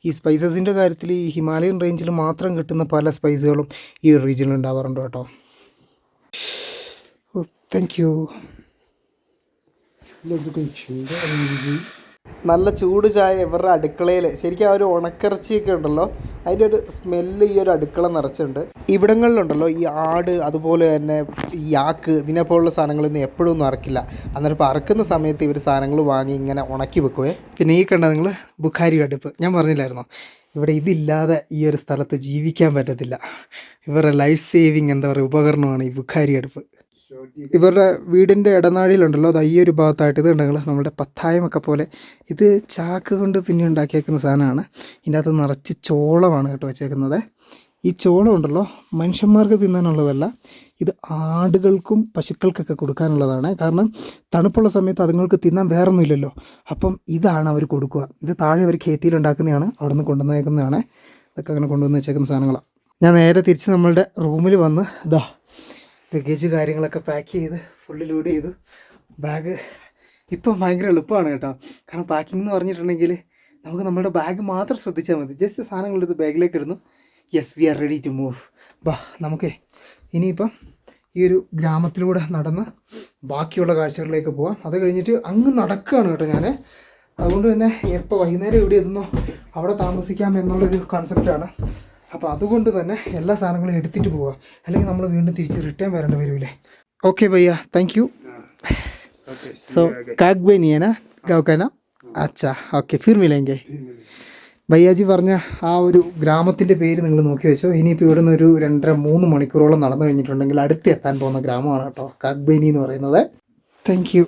ഈ സ്പൈസസിൻ്റെ കാര്യത്തിൽ ഈ ഹിമാലയൻ റേഞ്ചിൽ മാത്രം കിട്ടുന്ന പല സ്പൈസുകളും ഈ ഒരു റീജിയനിൽ ഉണ്ടാവാറുണ്ട് കേട്ടോ. Thank you. നല്ല ചൂട് ചായ ഇവരുടെ അടുക്കളയിൽ. ശരിക്കും ആ ഒരു ഉണക്കിറച്ചിയൊക്കെ ഉണ്ടല്ലോ, അതിൻ്റെ ഒരു സ്മെല്ല് ഈ ഒരു അടുക്കള നിറച്ചുണ്ട്. ഇവിടങ്ങളിലുണ്ടല്ലോ ഈ ആട് അതുപോലെ തന്നെ ഈ യാക്ക് ഇതിനെപ്പോലുള്ള സാധനങ്ങളൊന്നും എപ്പോഴും ഒന്നും അറക്കില്ല. അന്നേരം ഇപ്പോൾ അറക്കുന്ന സമയത്ത് ഇവർ സാധനങ്ങൾ വാങ്ങി ഇങ്ങനെ ഉണക്കി വെക്കുവേ. പിന്നെ ഈ കണ്ട നിങ്ങൾ ബുഖാരി അടുപ്പ്, ഞാൻ പറഞ്ഞില്ലായിരുന്നോ ഇവിടെ ഇതില്ലാതെ ഈ ഒരു സ്ഥലത്ത് ജീവിക്കാൻ പറ്റത്തില്ല. ഇവരുടെ ലൈഫ് സേവിങ് ഉപകരണമാണ് ഈ ബുഖാരി അടുപ്പ്. ഇവരുടെ വീടിൻ്റെ ഇടനാഴിയിലുണ്ടല്ലോ അത് ഈ ഒരു ഭാഗത്തായിട്ട് ഇത് ഉണ്ടെങ്കിൽ നമ്മുടെ പത്തായമൊക്കെ പോലെ ഇത് ചാക്ക് കൊണ്ട് പിന്നെ ഉണ്ടാക്കിയേക്കുന്ന സാധനമാണ്. ഇതിൻ്റെ അകത്ത് നിറച്ച് ചോളമാണ് കേട്ടോ വെച്ചേക്കുന്നത്. ഈ ചോളം ഉണ്ടല്ലോ മനുഷ്യന്മാർക്ക് തിന്നാനുള്ളതല്ല, ഇത് ആടുകൾക്കും പശുക്കൾക്കൊക്കെ കൊടുക്കാനുള്ളതാണ്. കാരണം തണുപ്പുള്ള സമയത്ത് അതുങ്ങൾക്ക് തിന്നാൻ വേറൊന്നുമില്ലല്ലോ, അപ്പം ഇതാണ് അവർ കൊടുക്കുക. ഇത് താഴെ അവർ ഖേത്തിയിൽ ഉണ്ടാക്കുന്നതാണ്, അവിടെ നിന്ന് കൊണ്ടുവന്നേക്കുന്നതാണ്. ഇതൊക്കെ അങ്ങനെ കൊണ്ടുവന്ന് വെച്ചേക്കുന്ന സാധനങ്ങളാണ്. ഞാൻ നേരെ തിരിച്ച് നമ്മളുടെ റൂമിൽ വന്ന് ലഗേജ് കാര്യങ്ങളൊക്കെ പാക്ക് ചെയ്ത് ഫുള്ള് ലോഡ് ചെയ്തു. ബാഗ് ഇപ്പം ഭയങ്കര എളുപ്പമാണ് കേട്ടോ. കാരണം പാക്കിംഗ് എന്ന് പറഞ്ഞിട്ടുണ്ടെങ്കിൽ നമുക്ക് നമ്മുടെ ബാഗ് മാത്രം ശ്രദ്ധിച്ചാൽ മതി. ജസ്റ്റ് സാധനങ്ങളെടുത്ത് ബാഗിലേക്ക് ഇടുന്നു. Yes, we are ready to move. നമുക്കേ ഇനിയിപ്പം ഈ ഒരു ഗ്രാമത്തിലൂടെ നടന്ന് ബാക്കിയുള്ള കാഴ്ചകളിലേക്ക് പോവാം. അത് കഴിഞ്ഞിട്ട് അങ്ങ് നടക്കുകയാണ് കേട്ടോ ഞാൻ. അതുകൊണ്ട് തന്നെ എപ്പോൾ വൈകുന്നേരം എവിടെ എത്തുന്നോ അവിടെ താമസിക്കാം എന്നുള്ളൊരു കോൺസെപ്റ്റാണ്. അപ്പോൾ അതുകൊണ്ട് തന്നെ എല്ലാ സാധനങ്ങളും എടുത്തിട്ട് പോവുക, അല്ലെങ്കിൽ നമ്മൾ വീണ്ടും തിരിച്ച് റിട്ടേൺ വരേണ്ടി വരില്ലേ. ഓക്കെ ഭയ്യ, താങ്ക് യു. സോ കാഗ്ബനി है ना गाँव का नाम? अच्छा, ഓക്കെ, ഫിർ മിലേംഗെ. ഭയ്യാജി പറഞ്ഞ ആ ഒരു ഗ്രാമത്തിൻ്റെ പേര് നിങ്ങൾ നോക്കി വെച്ചോ. ഇനിയിപ്പോൾ ഇവിടെ നിന്ന് ഒരു 2.5-3 മണിക്കൂറോളം നടന്നു കഴിഞ്ഞിട്ടുണ്ടെങ്കിൽ അടുത്ത് എത്താൻ പോകുന്ന ഗ്രാമമാണ് കേട്ടോ കാഗ്ബനി എന്ന് പറയുന്നത്. താങ്ക് യു,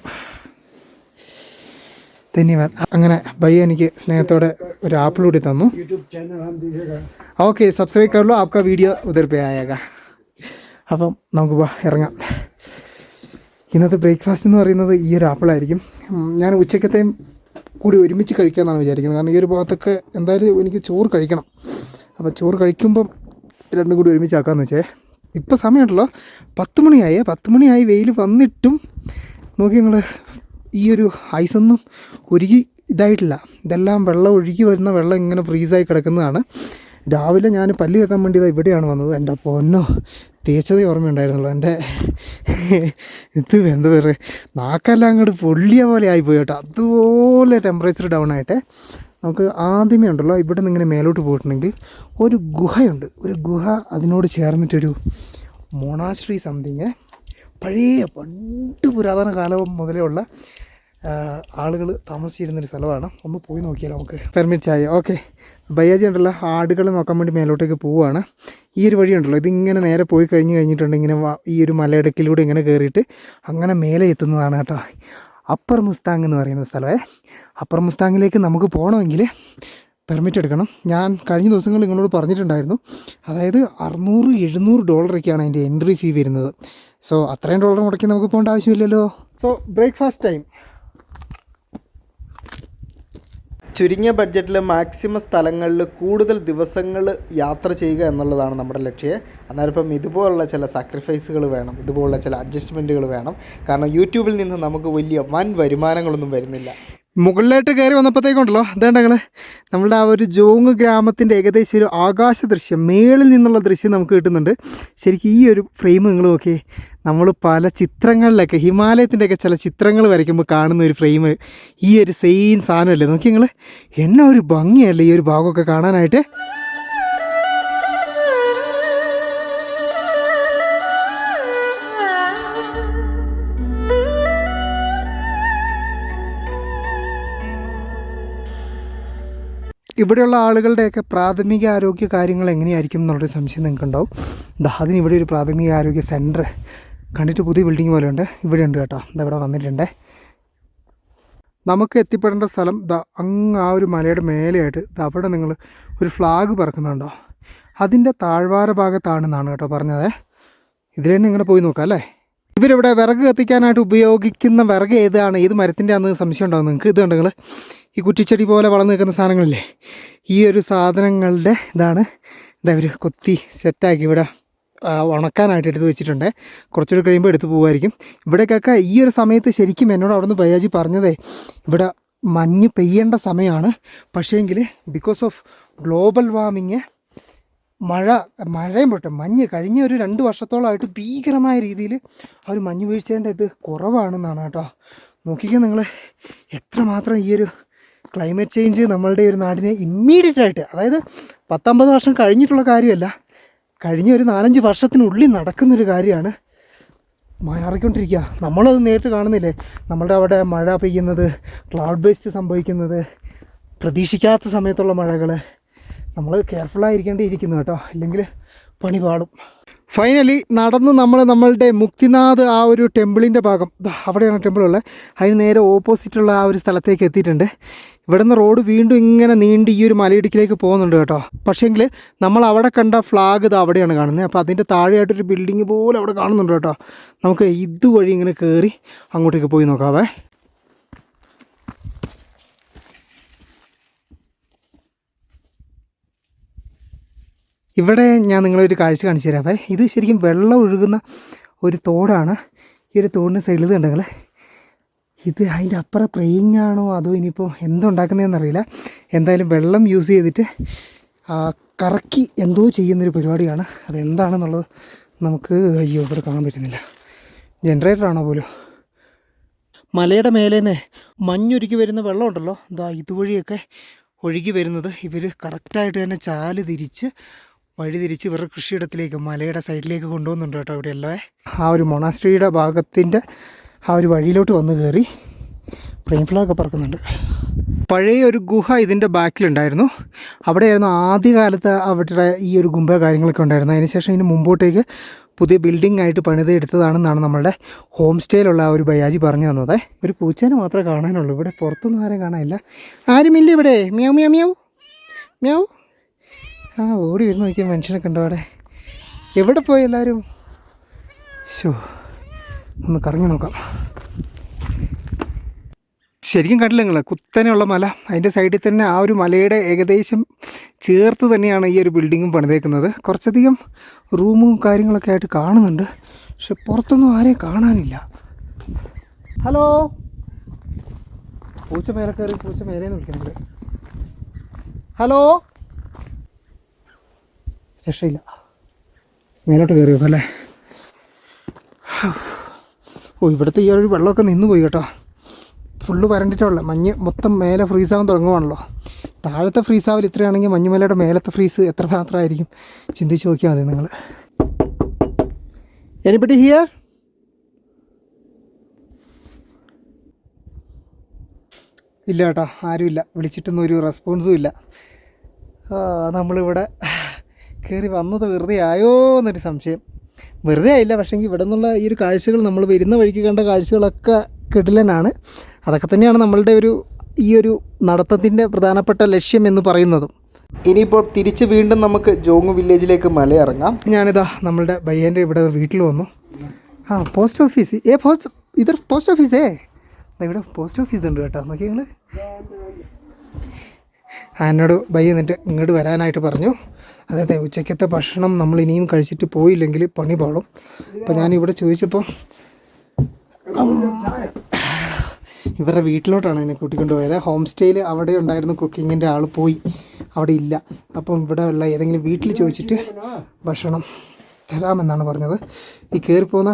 ധന്യവാദ്. അങ്ങനെ ഭയ്യ എനിക്ക് സ്നേഹത്തോടെ ഒരു ആപ്പിൾ കൂടി തന്നു. ഓക്കെ, സബ്സ്ക്രൈബ് കറോ, ആപ്കാ വീഡിയോ ഉധർ പേ ആയേഗാ. അപ്പം നമുക്ക് ഇറങ്ങാം. ഇന്നത്തെ ബ്രേക്ക്ഫാസ്റ്റ് എന്ന് പറയുന്നത് ഈ ഒരു ആപ്പിളായിരിക്കും. ഞാൻ ഉച്ചക്കത്തെയും കൂടി ഒരുമിച്ച് കഴിക്കാമെന്നാണ് വിചാരിക്കുന്നത്. കാരണം ഈ ഒരു ഭാഗത്തൊക്കെ എന്തായാലും എനിക്ക് ചോറ് കഴിക്കണം. അപ്പോൾ ചോറ് കഴിക്കുമ്പം രണ്ടും കൂടി ഒരുമിച്ചാക്കാമെന്ന് വെച്ചേ. ഇപ്പോൾ സമയമുണ്ടല്ലോ 10 മണിയായി. 10 മണിയായി, വെയിൽ വന്നിട്ടും നോക്കി നിങ്ങൾ ഈ ഒരു ഐസൊന്നും ഒരുക്കി ഇതായിട്ടില്ല. ഇതെല്ലാം വെള്ളം ഒഴുകി വരുന്ന വെള്ളം ഇങ്ങനെ ഫ്രീസായി കിടക്കുന്നതാണ്. രാവിലെ ഞാൻ പല്ല് വെക്കാൻ വേണ്ടി ഇവിടെയാണ് വന്നത്. എൻ്റെ പൊന്നോ, തേച്ചതേ ഓർമ്മയുണ്ടായിരുന്നുള്ളൂ. എൻ്റെ ഇത് എന്താ പറയുക, നാക്കെല്ലാം അങ്ങോട്ട് പൊള്ളിയ പോലെ ആയിപ്പോയി കേട്ടോ. അതുപോലെ ടെമ്പറേച്ചർ ഡൗൺ ആയിട്ട് നമുക്ക് ആദ്യമേ ഉണ്ടല്ലോ ഇവിടെ നിന്ന് ഇങ്ങനെ മേലോട്ട് പോയിട്ടുണ്ടെങ്കിൽ ഒരു ഗുഹയുണ്ട്. ഒരു ഗുഹ, അതിനോട് ചേർന്നിട്ടൊരു മൊണാസ്ട്രി സംതിങ്, പഴയ പണ്ട് പുരാതന കാലം മുതലേ ഉള്ള ആളുകൾ താമസിച്ചിരുന്നൊരു സ്ഥലമാണ്. ഒന്ന് പോയി നോക്കിയാലോ നമുക്ക്. പെർമിറ്റ് ആയി. ഓക്കെ, ബയ്യാജി ഉണ്ടല്ലോ ആടുകൾ നോക്കാൻ വേണ്ടി മേലോട്ടേക്ക് പോവുകയാണ്. ഈ ഒരു വഴിയുണ്ടല്ലോ, ഇതിങ്ങനെ നേരെ പോയി കഴിഞ്ഞിട്ടുണ്ടെങ്കിൽ ഇങ്ങനെ ഈ ഒരു മലയിടക്കിലൂടെ ഇങ്ങനെ കയറിയിട്ട് അങ്ങനെ മേലെ എത്തുന്നതാണ് കേട്ടോ അപ്പർ മുസ്താങ് എന്ന് പറയുന്ന സ്ഥലമേ. അപ്പർ മുസ്താങ്ങിലേക്ക് നമുക്ക് പോകണമെങ്കിൽ പെർമിറ്റ് എടുക്കണം. ഞാൻ കഴിഞ്ഞ ദിവസങ്ങൾ നിങ്ങളോട് പറഞ്ഞിട്ടുണ്ടായിരുന്നു, അതായത് $600-700 അതിൻ്റെ എൻട്രി ഫീ വരുന്നത്. സോ അത്രയും ഡോളർ മുടക്കി നമുക്ക് പോകേണ്ട ആവശ്യമില്ലല്ലോ. So breakfast time. ചുരുങ്ങിയ ബഡ്ജറ്റിൽ മാക്സിമം സ്ഥലങ്ങളിൽ കൂടുതൽ ദിവസങ്ങൾ യാത്ര ചെയ്യുക എന്നുള്ളതാണ് നമ്മുടെ ലക്ഷ്യം. അന്നേരം ഇപ്പം ഇതുപോലുള്ള ചില സാക്രിഫൈസുകൾ വേണം, ഇതുപോലുള്ള ചില അഡ്ജസ്റ്റ്മെൻറ്റുകൾ വേണം. കാരണം യൂട്യൂബിൽ നിന്ന് നമുക്ക് വലിയ വൻ വരുമാനങ്ങളൊന്നും വരുന്നില്ല. മുകളിലോട്ട് കയറി വന്നപ്പോഴത്തേക്കുണ്ടല്ലോ ഇതേണ്ടങ്ങൾ നമ്മളുടെ ആ ഒരു ജോങ് ഗ്രാമത്തിൻ്റെ ഏകദേശം ഒരു ആകാശ ദൃശ്യം, മേളിൽ നിന്നുള്ള ദൃശ്യം നമുക്ക് കിട്ടുന്നുണ്ട്. ശരിക്കും ഈ ഒരു ഫ്രെയിം നിങ്ങൾ നോക്കി, നമ്മൾ പല ചിത്രങ്ങളിലൊക്കെ ഹിമാലയത്തിൻ്റെയൊക്കെ ചില ചിത്രങ്ങൾ വരയ്ക്കുമ്പോൾ കാണുന്ന ഒരു ഫ്രെയിം, ഈ ഒരു സെയിം സാധനമല്ലേ. നോക്കി നിങ്ങൾ, എന്നാ ഒരു ഭംഗിയല്ലേ ഈ ഒരു ഭാഗമൊക്കെ കാണാനായിട്ട്. ഇവിടെയുള്ള ആളുകളുടെയൊക്കെ പ്രാഥമിക ആരോഗ്യ കാര്യങ്ങൾ എങ്ങനെയായിരിക്കും എന്നുള്ളൊരു സംശയം നിങ്ങൾക്കുണ്ടാവും. അതിന് ഇവിടെ ഒരു പ്രാഥമിക ആരോഗ്യ സെൻറ്റർ കണ്ടിട്ട് പുതിയ ബിൽഡിംഗ് പോലെ ഉണ്ട്, ഇവിടെ ഉണ്ട് കേട്ടോ. ഇവിടെ വന്നിട്ടുണ്ട്. നമുക്ക് എത്തിപ്പെടേണ്ട സ്ഥലം അങ്ങ് ആ ഒരു മലയുടെ മേലെയായിട്ട് അവിടെ നിങ്ങൾ ഒരു ഫ്ലാഗ് പറക്കുന്നുണ്ടോ, അതിൻ്റെ താഴ്വാര ഭാഗത്താണെന്നാണ് കേട്ടോ പറഞ്ഞത്. ഇതിൽ തന്നെ ഇങ്ങനെ പോയി നോക്കാം അല്ലേ. ഇവരിവിടെ വിറക് കത്തിക്കാനായിട്ട് ഉപയോഗിക്കുന്ന വിറക് ഏത് മരത്തിൻ്റെ ആണെന്ന് സംശയം ഉണ്ടാകും നിങ്ങൾക്ക്. ഇത് കണ്ടെങ്കിൽ ഈ കുറ്റിച്ചെടി പോലെ വളർന്നു നിൽക്കുന്ന സാധനങ്ങളില്ലേ, ഈ ഒരു സാധനങ്ങളുടെ ഇതാണ് ഇവർ കൊത്തി സെറ്റാക്കി ഇവിടെ ഉണക്കാനായിട്ട് എടുത്ത് വെച്ചിട്ടുണ്ട്. കുറച്ചുകൂടി കഴിയുമ്പോൾ എടുത്ത് പോകുമായിരിക്കും. ഇവിടേക്കൊക്കെ ഈ ഒരു സമയത്ത് ശരിക്കും എന്നോട് അവിടെ നിന്ന് ബയ്യാജി പറഞ്ഞതേ ഇവിടെ മഞ്ഞ് പെയ്യേണ്ട സമയമാണ്. പക്ഷേങ്കിൽ ബിക്കോസ് ഓഫ് ഗ്ലോബൽ വാർമിങ് മഴയും പോട്ടെ മഞ്ഞ് കഴിഞ്ഞ ഒരു 2 വർഷത്തോളമായിട്ട് ഭീകരമായ രീതിയിൽ ആ ഒരു മഞ്ഞ് വീഴ്ചേൻ്റെ ഇത് കുറവാണെന്നാണ് കേട്ടോ. നോക്കിക്കാൻ നിങ്ങൾ എത്രമാത്രം ഈ ഒരു ക്ലൈമറ്റ് ചേഞ്ച് നമ്മളുടെ ഒരു നാടിനെ ഇമ്മീഡിയറ്റ് ആയിട്ട്, അതായത് 10-50 വർഷം കഴിഞ്ഞിട്ടുള്ള കാര്യമല്ല, കഴിഞ്ഞ ഒരു 4-5 വർഷത്തിനുള്ളിൽ നടക്കുന്നൊരു കാര്യമാണ് മാറിക്കൊണ്ടിരിക്കുക. നമ്മളത് നേരിട്ട് കാണുന്നില്ലേ, നമ്മളുടെ അവിടെ മഴ പെയ്യുന്നത്, ക്ലൗഡ് ബേസ്ഡ് സംഭവിക്കുന്നത്, പ്രതീക്ഷിക്കാത്ത സമയത്തുള്ള മഴകൾ. നമ്മൾ കെയർഫുള്ളായിരിക്കേണ്ടിയിരിക്കുന്നു കേട്ടോ, ഇല്ലെങ്കിൽ പണി പാടും. ഫൈനലി നടന്ന് നമ്മളുടെ മുക്തിനാഥ് ആ ഒരു ടെമ്പിളിൻ്റെ ഭാഗം, അവിടെയാണ് ടെമ്പിളുള്ളത്, അതിന് നേരെ ഓപ്പോസിറ്റുള്ള ആ ഒരു സ്ഥലത്തേക്ക് എത്തിയിട്ടുണ്ട്. ഇവിടെ നിന്ന് റോഡ് വീണ്ടും ഇങ്ങനെ നീണ്ടി ഈ ഒരു മലയിടുക്കിലേക്ക് പോകുന്നുണ്ട് കേട്ടോ. പക്ഷേങ്കിൽ നമ്മൾ അവിടെ കണ്ട ഫ്ലാഗ് ഇത് അവിടെയാണ് കാണുന്നത്. അപ്പോൾ അതിൻ്റെ താഴെയായിട്ടൊരു ബിൽഡിങ് പോലെ അവിടെ കാണുന്നുണ്ട് കേട്ടോ. നമുക്ക് ഇതുവഴി ഇങ്ങനെ കയറി അങ്ങോട്ടേക്ക് പോയി നോക്കാവേ. ഇവിടെ ഞാൻ നിങ്ങളൊരു കാഴ്ച കാണിച്ചു തരാവേ. ഇത് ശരിക്കും വെള്ളം ഒഴുകുന്ന ഒരു തോടാണ്. ഈ ഒരു തോടിന് സൈഡിൽ ഇത് കണ്ടെങ്കിൽ ഇത് അതിൻ്റെ അപ്പുറം പ്രെയിങ് ആണോ അതോ ഇനിയിപ്പോൾ എന്തുണ്ടാക്കുന്നതെന്നറിയില്ല. എന്തായാലും വെള്ളം യൂസ് ചെയ്തിട്ട് കറക്കി എന്തോ ചെയ്യുന്നൊരു പരിപാടിയാണ്. അതെന്താണെന്നുള്ളത് നമുക്ക് ഇവിടെ കാണാൻ പറ്റുന്നില്ല. ജനറേറ്ററാണോ പോലും. മലയുടെ മേലേന്ന് മഞ്ഞൊരുക്കി വരുന്ന വെള്ളമുണ്ടല്ലോ, ഇതുവഴിയൊക്കെ ഒഴുകി വരുന്നത് ഇവർ കറക്റ്റായിട്ട് തന്നെ വഴി തിരിച്ച് ഇവരുടെ കൃഷിയിടത്തിലേക്ക് മലയുടെ സൈഡിലേക്ക് കൊണ്ടുപോകുന്നുണ്ട് കേട്ടോ. ഇവിടെ അല്ലേ ആ ഒരു മൊണാസ്ട്രിയുടെ ഭാഗത്തിൻ്റെ ആ ഒരു വഴിയിലോട്ട് വന്ന് കയറി പ്ലെയിൻ ഫ്ലാഗൊക്കെ പറക്കുന്നുണ്ട്. പഴയ ഒരു ഗുഹ ഇതിൻ്റെ ബാക്കിലുണ്ടായിരുന്നു. അവിടെയായിരുന്നു ആദ്യകാലത്ത് അവിടെ ഈ ഒരു ഗുംബ കാര്യങ്ങളൊക്കെ ഉണ്ടായിരുന്നു. അതിനുശേഷം ഇതിന് മുമ്പോട്ടേക്ക് പുതിയ ബിൽഡിംഗ് ആയിട്ട് പണിതെടുത്തതാണെന്നാണ് നമ്മളുടെ ഹോം സ്റ്റേയിലുള്ള ആ ഒരു ബയ്യാജി പറഞ്ഞു തന്നത്. ഒരു പൂച്ചേനെ മാത്രമേ കാണാനുള്ളൂ, ഇവിടെ പുറത്തൊന്നും ആരും കാണാനില്ല. ആരുമില്ല ഇവിടെ. മ്യാവ് മ്യാവ് മ്യാവ് മ്യാവ്. ഓടി വരുന്ന നോക്കിയാൽ മനുഷ്യനൊക്കെ ഉണ്ടോ അവിടെ. എവിടെ പോയി എല്ലാവരും? ഒന്ന് കറങ്ങി നോക്കാം. ശരിക്കും കണ്ടില്ല നിങ്ങൾ, കുത്തനെയുള്ള മല, അതിൻ്റെ സൈഡിൽ തന്നെ ആ ഒരു മലയുടെ ഏകദേശം ചേർത്ത് തന്നെയാണ് ഈ ഒരു ബിൽഡിങ്ങും പണിതേക്കുന്നത്. കുറച്ചധികം റൂമും കാര്യങ്ങളൊക്കെ ആയിട്ട് കാണുന്നുണ്ട്, പക്ഷെ പുറത്തൊന്നും ആരെയും കാണാനില്ല. ഹലോ, പൂച്ച മേലെ കയറി പൂച്ച മേലേന്ന് വിളിക്കുന്നുണ്ട്. ഹലോ, രക്ഷയില്ല. മേലോട്ട് കയറി വെക്കും അല്ലേ? ഓ, ഇവിടുത്തെ ഈ ഒരു വെള്ളമൊക്കെ നിന്ന് പോയി കേട്ടോ. ഫുള്ള് വരണ്ടിട്ടുള്ള മഞ്ഞ് മൊത്തം മേലെ ഫ്രീസാകാൻ തുടങ്ങുവാണല്ലോ. താഴത്തെ ഫ്രീസാവൽ ഇത്രയാണെങ്കിൽ മഞ്ഞുമലയുടെ മേലത്തെ ഫ്രീസ് എത്ര മാത്രമായിരിക്കും ചിന്തിച്ച് നോക്കിയാൽ മതി നിങ്ങൾ. Anybody here? ഇല്ല കേട്ടോ, ആരുമില്ല. വിളിച്ചിട്ടൊന്നും ഒരു റെസ്പോൺസും ഇല്ല. നമ്മളിവിടെ കയറി വന്നത് വെറുതെ ആയോ എന്നൊരു സംശയം. വെറുതെ ആയില്ല, പക്ഷേങ്കിൽ ഇവിടെ നിന്നുള്ള ഈ ഒരു കാഴ്ചകൾ, നമ്മൾ വരുന്ന വഴിക്ക് കണ്ട കാഴ്ചകളൊക്കെ കിടിലനാണ്. അതൊക്കെ തന്നെയാണ് നമ്മളുടെ ഈ ഒരു നടത്തത്തിൻ്റെ പ്രധാനപ്പെട്ട ലക്ഷ്യം എന്ന് പറയുന്നതും. ഇനിയിപ്പോൾ തിരിച്ച് വീണ്ടും നമുക്ക് ജോങ് വില്ലേജിലേക്ക് മലയിറങ്ങാം. ഞാനിതാ നമ്മളുടെ ബയ്യൻ്റെ ഇവിടെ വീട്ടിൽ വന്നു. പോസ്റ്റ് ഓഫീസ് ഇതൊരു പോസ്റ്റ് ഓഫീസേ. ഇവിടെ പോസ്റ്റ് ഓഫീസ് ഉണ്ട് കേട്ടോ. നോക്കി നിങ്ങൾ. എന്നോട് ബയ്യ എന്നിട്ട് ഇങ്ങോട്ട് വരാനായിട്ട് പറഞ്ഞു. അതെ, ഉച്ചയ്ക്കത്തെ ഭക്ഷണം നമ്മൾ ഇനിയും കഴിച്ചിട്ട് പോയില്ലെങ്കിൽ പണി പാടും. അപ്പോൾ ഞാനിവിടെ ചോദിച്ചപ്പോൾ ഇവരുടെ വീട്ടിലോട്ടാണ് എന്നെ കൂട്ടിക്കൊണ്ട് പോയത്. ഹോം സ്റ്റേയിൽ അവിടെ ഉണ്ടായിരുന്നു കുക്കിങ്ങിൻ്റെ ആൾ, പോയി, അവിടെ ഇല്ല. അപ്പം ഇവിടെ ഉള്ള ഏതെങ്കിലും വീട്ടിൽ ചോദിച്ചിട്ട് ഭക്ഷണം തരാമെന്നാണ് പറഞ്ഞത്. ഈ കയറിപ്പോകുന്ന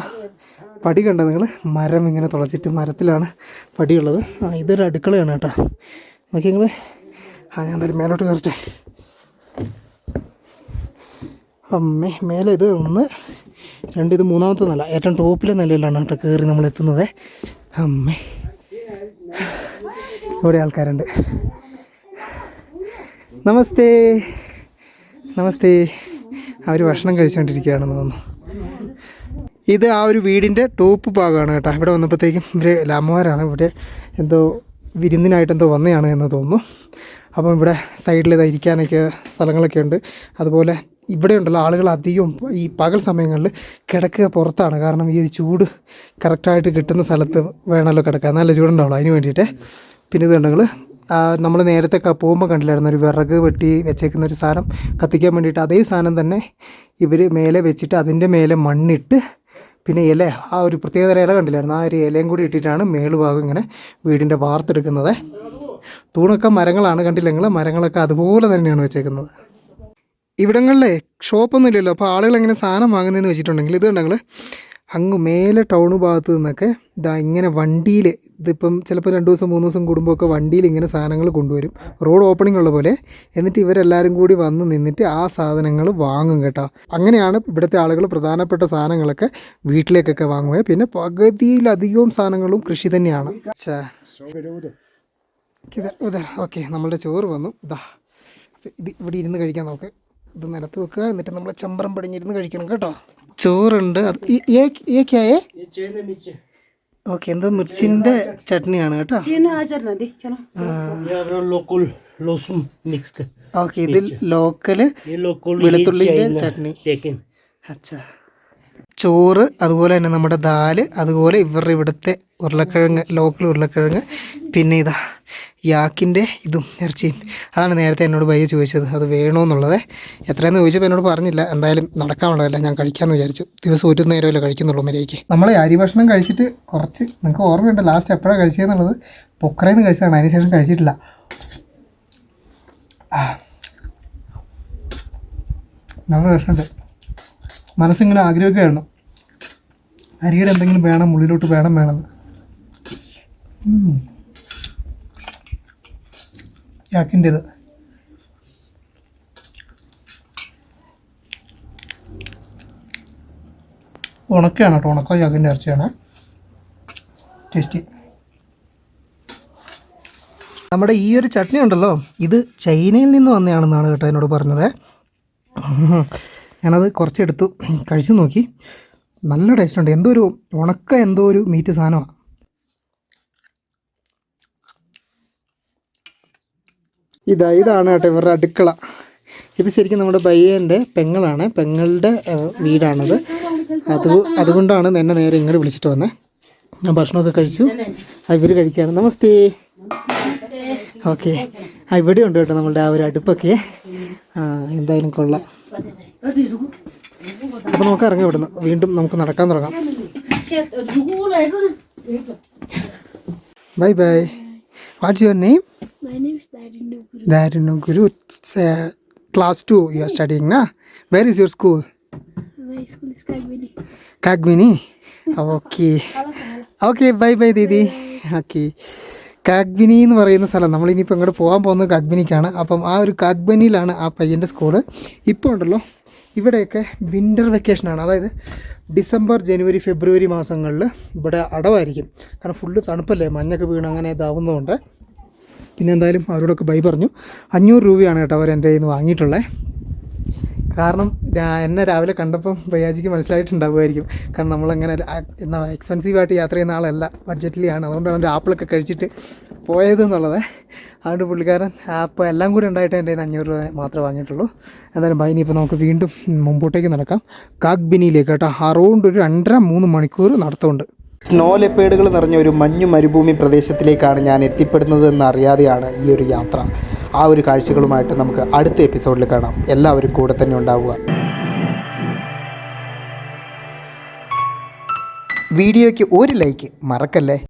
പടി കണ്ടോ നിങ്ങൾ? മരം ഇങ്ങനെ തുളച്ചിട്ട് മരത്തിലാണ് പടിയുള്ളത്. ഇതൊരു അടുക്കളയാണ് കേട്ടോ. നോക്കി നിങ്ങൾ. ഞാൻ എന്തായാലും മേലോട്ട് കയറട്ടെ. അമ്മേ, മേലെ ഇത് 1, 2, ഇത് 3ാമത്തെ നില, ഏറ്റവും ടോപ്പിലെ നിലയിലാണ് കേട്ടോ കയറി നമ്മൾ എത്തുന്നത്. അമ്മേ, ഇവിടെ ആൾക്കാരുണ്ട്. നമസ്തേ. നമസ്തേ. അവർ ഭക്ഷണം കഴിച്ചുകൊണ്ടിരിക്കുകയാണെന്ന് തോന്നുന്നു. ഇത് ആ ഒരു വീടിൻ്റെ ടോപ്പ് ഭാഗമാണ് കേട്ടോ. ഇവിടെ വന്നപ്പോഴത്തേക്കും ഇവർ ലാമ്മമാരാണ്. ഇവിടെ എന്തോ വിരുന്നിനായിട്ടെന്തോ വന്നതാണ് എന്ന് തോന്നുന്നു. അപ്പം ഇവിടെ സൈഡിൽ ഇരിക്കാനൊക്കെ സ്ഥലങ്ങളൊക്കെ ഉണ്ട്. അതുപോലെ ഇവിടെ ഉണ്ടല്ലോ ആളുകൾ അധികവും ഈ പകൽ സമയങ്ങളിൽ കിടക്കുക പുറത്താണ്. കാരണം ഈ ചൂട് കറക്റ്റായിട്ട് കിട്ടുന്ന സ്ഥലത്ത് വേണമല്ലോ കിടക്കാൻ, നല്ല ചൂടുണ്ടാവുള്ളൂ, അതിന് വേണ്ടിയിട്ട്. പിന്നെ ഇതുണ്ടെങ്കിൽ നമ്മൾ നേരത്തെ പോകുമ്പോൾ കണ്ടില്ലായിരുന്നു ഒരു വിറക് വെട്ടി വെച്ചേക്കുന്ന ഒരു സാധനം കത്തിക്കാൻ വേണ്ടിയിട്ട്. അതേ സാധനം തന്നെ ഇവർ മേലെ വെച്ചിട്ട് അതിൻ്റെ മേലെ മണ്ണിട്ട് പിന്നെ ഇല, ആ ഒരു പ്രത്യേകതര ഇല കണ്ടില്ലായിരുന്നു, ആ ഒരു ഇലയും കൂടി ഇട്ടിട്ടാണ് മേളുഭാഗം ഇങ്ങനെ വീടിൻ്റെ വാർത്തെടുക്കുന്നത്. തൂണൊക്കെ മരങ്ങളാണ്, കണ്ടില്ലെങ്കിൽ മരങ്ങളൊക്കെ അതുപോലെ തന്നെയാണ് വെച്ചേക്കുന്നത്. ഇവിടങ്ങളിലെ ഷോപ്പൊന്നും ഇല്ലല്ലോ, അപ്പോൾ ആളുകൾ എങ്ങനെ സാധനം വാങ്ങുന്നതെന്ന് വെച്ചിട്ടുണ്ടെങ്കിൽ ഇത് കണ്ടെങ്കിൽ അങ്ങ് മേലെ ടൗൺ ഭാഗത്ത് നിന്നൊക്കെ ഇങ്ങനെ വണ്ടിയിൽ, ഇതിപ്പം ചിലപ്പോൾ 2 ദിവസം 3 ദിവസം കൂടുമ്പോഴൊക്കെ വണ്ടിയിൽ ഇങ്ങനെ സാധനങ്ങൾ കൊണ്ടുവരും, റോഡ് ഓപ്പണിംഗ് ഉള്ള പോലെ. എന്നിട്ട് ഇവരെല്ലാവരും കൂടി വന്ന് നിന്നിട്ട് ആ സാധനങ്ങൾ വാങ്ങും കേട്ടോ. അങ്ങനെയാണ് ഇവിടുത്തെ ആളുകൾ പ്രധാനപ്പെട്ട സാധനങ്ങളൊക്കെ വീട്ടിലേക്കൊക്കെ വാങ്ങുക. പിന്നെ പകുതിയിലധികവും സാധനങ്ങളും കൃഷി തന്നെയാണ്. ഓക്കെ, നമ്മളുടെ ചോറ് വന്നു. ഇത് ഇവിടെ ഇരുന്ന് കഴിക്കാൻ നോക്ക്. ഇത് നിലത്ത് വെക്കുക, എന്നിട്ട് നമ്മൾ ചമ്പരം പടിഞ്ഞിരുന്ന് കഴിക്കണം കേട്ടോ. ചോറുണ്ട്. ഓക്കെ, എന്തോ മിർച്ചിൻ്റെ ചട്നിയാണ് കേട്ടോ. ഓക്കെ, ഇതിൽ ലോക്കല് വെളുത്തുള്ളിൻ്റെ ചട്നി. അച്ഛാ, ചോറ്, അതുപോലെ തന്നെ നമ്മുടെ ദാല്, അതുപോലെ ഇവിടുത്തെ ഉരുളക്കിഴങ്ങ്, ലോക്കൽ ഉരുളക്കിഴങ്ങ്, പിന്നെ ഇതാ യാക്കിൻ്റെ ഇതും ഇറച്ചിയും. അതാണ് നേരത്തെ എന്നോട് ബയ്യ ചോദിച്ചത്, അത് വേണമെന്നുള്ളത്. എത്രയെന്ന് ചോദിച്ചപ്പോൾ എന്നോട് പറഞ്ഞില്ല. എന്തായാലും നടക്കാനുള്ളതല്ല, ഞാൻ കഴിക്കാമെന്ന് വിചാരിച്ചു. ദിവസം ഒരു നേരമല്ലേ കഴിക്കുന്നുള്ളൂ മര്യാദയ്ക്ക്. നമ്മൾ അരി ഭക്ഷണം കഴിച്ചിട്ട് കുറച്ച്, നിങ്ങൾക്ക് ഓർമ്മയുണ്ട് ലാസ്റ്റ് എപ്പോഴാണ് കഴിച്ചതെന്നുള്ളത്? പൊക്കറയിൽ നിന്ന് കഴിച്ചതാണ്, അതിനുശേഷം കഴിച്ചിട്ടില്ല. നല്ല പ്രശ്നമുണ്ട്. മനസ്സിങ്ങനെ ആഗ്രഹിക്കുകയായിരുന്നു അരിയുടെ എന്തെങ്കിലും വേണം, ഉള്ളിലോട്ട് വേണമെന്ന്. യാക്കിൻ്റേത് ഉണക്കയാണ് കേട്ടോ, ഉണക്ക യാക്കിൻ്റെ ഇറച്ചിയാണ്. ടേസ്റ്റി. നമ്മുടെ ഈ ഒരു ചട്നി ഉണ്ടല്ലോ, ഇത് ചൈനയിൽ നിന്ന് വന്നതാണെന്നാണ് കേട്ടോ എന്നോട് പറഞ്ഞത്. ഞാനത് കുറച്ചെടുത്തു, കഴിച്ചു നോക്കി. നല്ല ടേസ്റ്റുണ്ട്. എന്തോ ഒരു ഉണക്ക, എന്തോ ഒരു മീറ്റ് സാധനമാണ്. ഇതാണ് കേട്ടോ ഇവരുടെ അടുക്കള. ഇത് ശരിക്കും നമ്മുടെ ബയ്യൻ്റെ പെങ്ങളാണ്, പെങ്ങളുടെ വീടാണത്. അതുകൊണ്ടാണ് എന്നെ നേരെ ഇങ്ങോട്ട് വിളിച്ചിട്ട് വന്നത്. ഞാൻ ഭക്ഷണമൊക്കെ കഴിച്ചു. ഇവർ കഴിക്കുകയാണ്. നമസ്തേ. ഓക്കെ, ഇവിടെ ഉണ്ട് കേട്ടോ നമ്മളുടെ ആ ഒരു അടുപ്പൊക്കെ. എന്തായാലും കൊള്ളാം. അപ്പോൾ നമുക്ക് ഇറങ്ങാം ഇവിടുന്ന്. വീണ്ടും നമുക്ക് നടക്കാൻ തുടങ്ങാം. Bye bye. What's your name? My name is Darino Guru. Darino Guru. It's class 2 you are studying, na? Where is your school? My is Kagbini. Kagmini okay okay bye bye ദീദി. ഓക്കെ കാഗ്ബിനി എന്ന് പറയുന്ന സ്ഥലം നമ്മളിനിയിപ്പോൾ ഇങ്ങോട്ട് പോകാൻ പോകുന്നത് കാഗ്ബിനിക്കാണ്. അപ്പം ആ ഒരു കാഗ്ബനിയിലാണ് ആ പയ്യൻ്റെ സ്കൂള്. ഇപ്പോൾ ഉണ്ടല്ലോ ഇവിടെയൊക്കെ വിൻ്റർ വെക്കേഷനാണ്. അതായത് ഡിസംബർ ജനുവരി ഫെബ്രുവരി മാസങ്ങളിൽ ഇവിടെ അടവായിരിക്കും. കാരണം ഫുള്ള് തണുപ്പല്ലേ, മഞ്ഞൊക്കെ വീണ് അങ്ങനെ ഇതാവുന്നതുകൊണ്ട്. പിന്നെ എന്തായാലും അവരോടൊക്കെ ബൈ പറഞ്ഞു. 500 രൂപയാണ് കേട്ടോ അവർ എൻ്റെ കയ്യിൽ നിന്ന് വാങ്ങിയിട്ടുള്ളത്. കാരണം എന്നെ രാവിലെ കണ്ടപ്പം ബയ്യാജിക്ക് മനസ്സിലായിട്ടുണ്ടാവുമായിരിക്കും. കാരണം നമ്മളങ്ങനെ എന്താ എക്സ്പെൻസീവായിട്ട് യാത്ര ചെയ്യുന്ന ആളല്ല, ബഡ്ജറ്റിലാണ്. അതുകൊണ്ടാണ് ഒരു ആപ്പിളൊക്കെ കഴിച്ചിട്ട് പോയത് എന്നുള്ളത്. അതുകൊണ്ട് പുള്ളിക്കാരൻ ആപ്പ് എല്ലാം കൂടി ഉണ്ടായിട്ട് എൻ്റെ 500 രൂപ മാത്രമേ വാങ്ങിയിട്ടുള്ളൂ. എന്തായാലും ബൈ, ഇനിയിപ്പോൾ നമുക്ക് വീണ്ടും മുമ്പോട്ടേക്ക് നടക്കാം കാഗ്ബിനിയിലേക്ക് കേട്ടോ. അറൗണ്ട് ഒരു 2.5-3 മണിക്കൂർ നടത്തമുണ്ട്. സ്നോ ലെപ്പേഡുകൾ നിറഞ്ഞ ഒരു മഞ്ഞു മരുഭൂമി പ്രദേശത്തിലേക്കാണ് ഞാൻ എത്തിപ്പെടുന്നതെന്ന് അറിയാതെയാണ് ഈ ഒരു യാത്ര. ആ ഒരു കാഴ്ചകളുമായിട്ട് നമുക്ക് അടുത്ത എപ്പിസോഡിൽ കാണാം. എല്ലാവരും കൂടെ തന്നെ ഉണ്ടാവുക. വീഡിയോയ്ക്ക് ഒരു ലൈക്ക് മറക്കല്ലേ.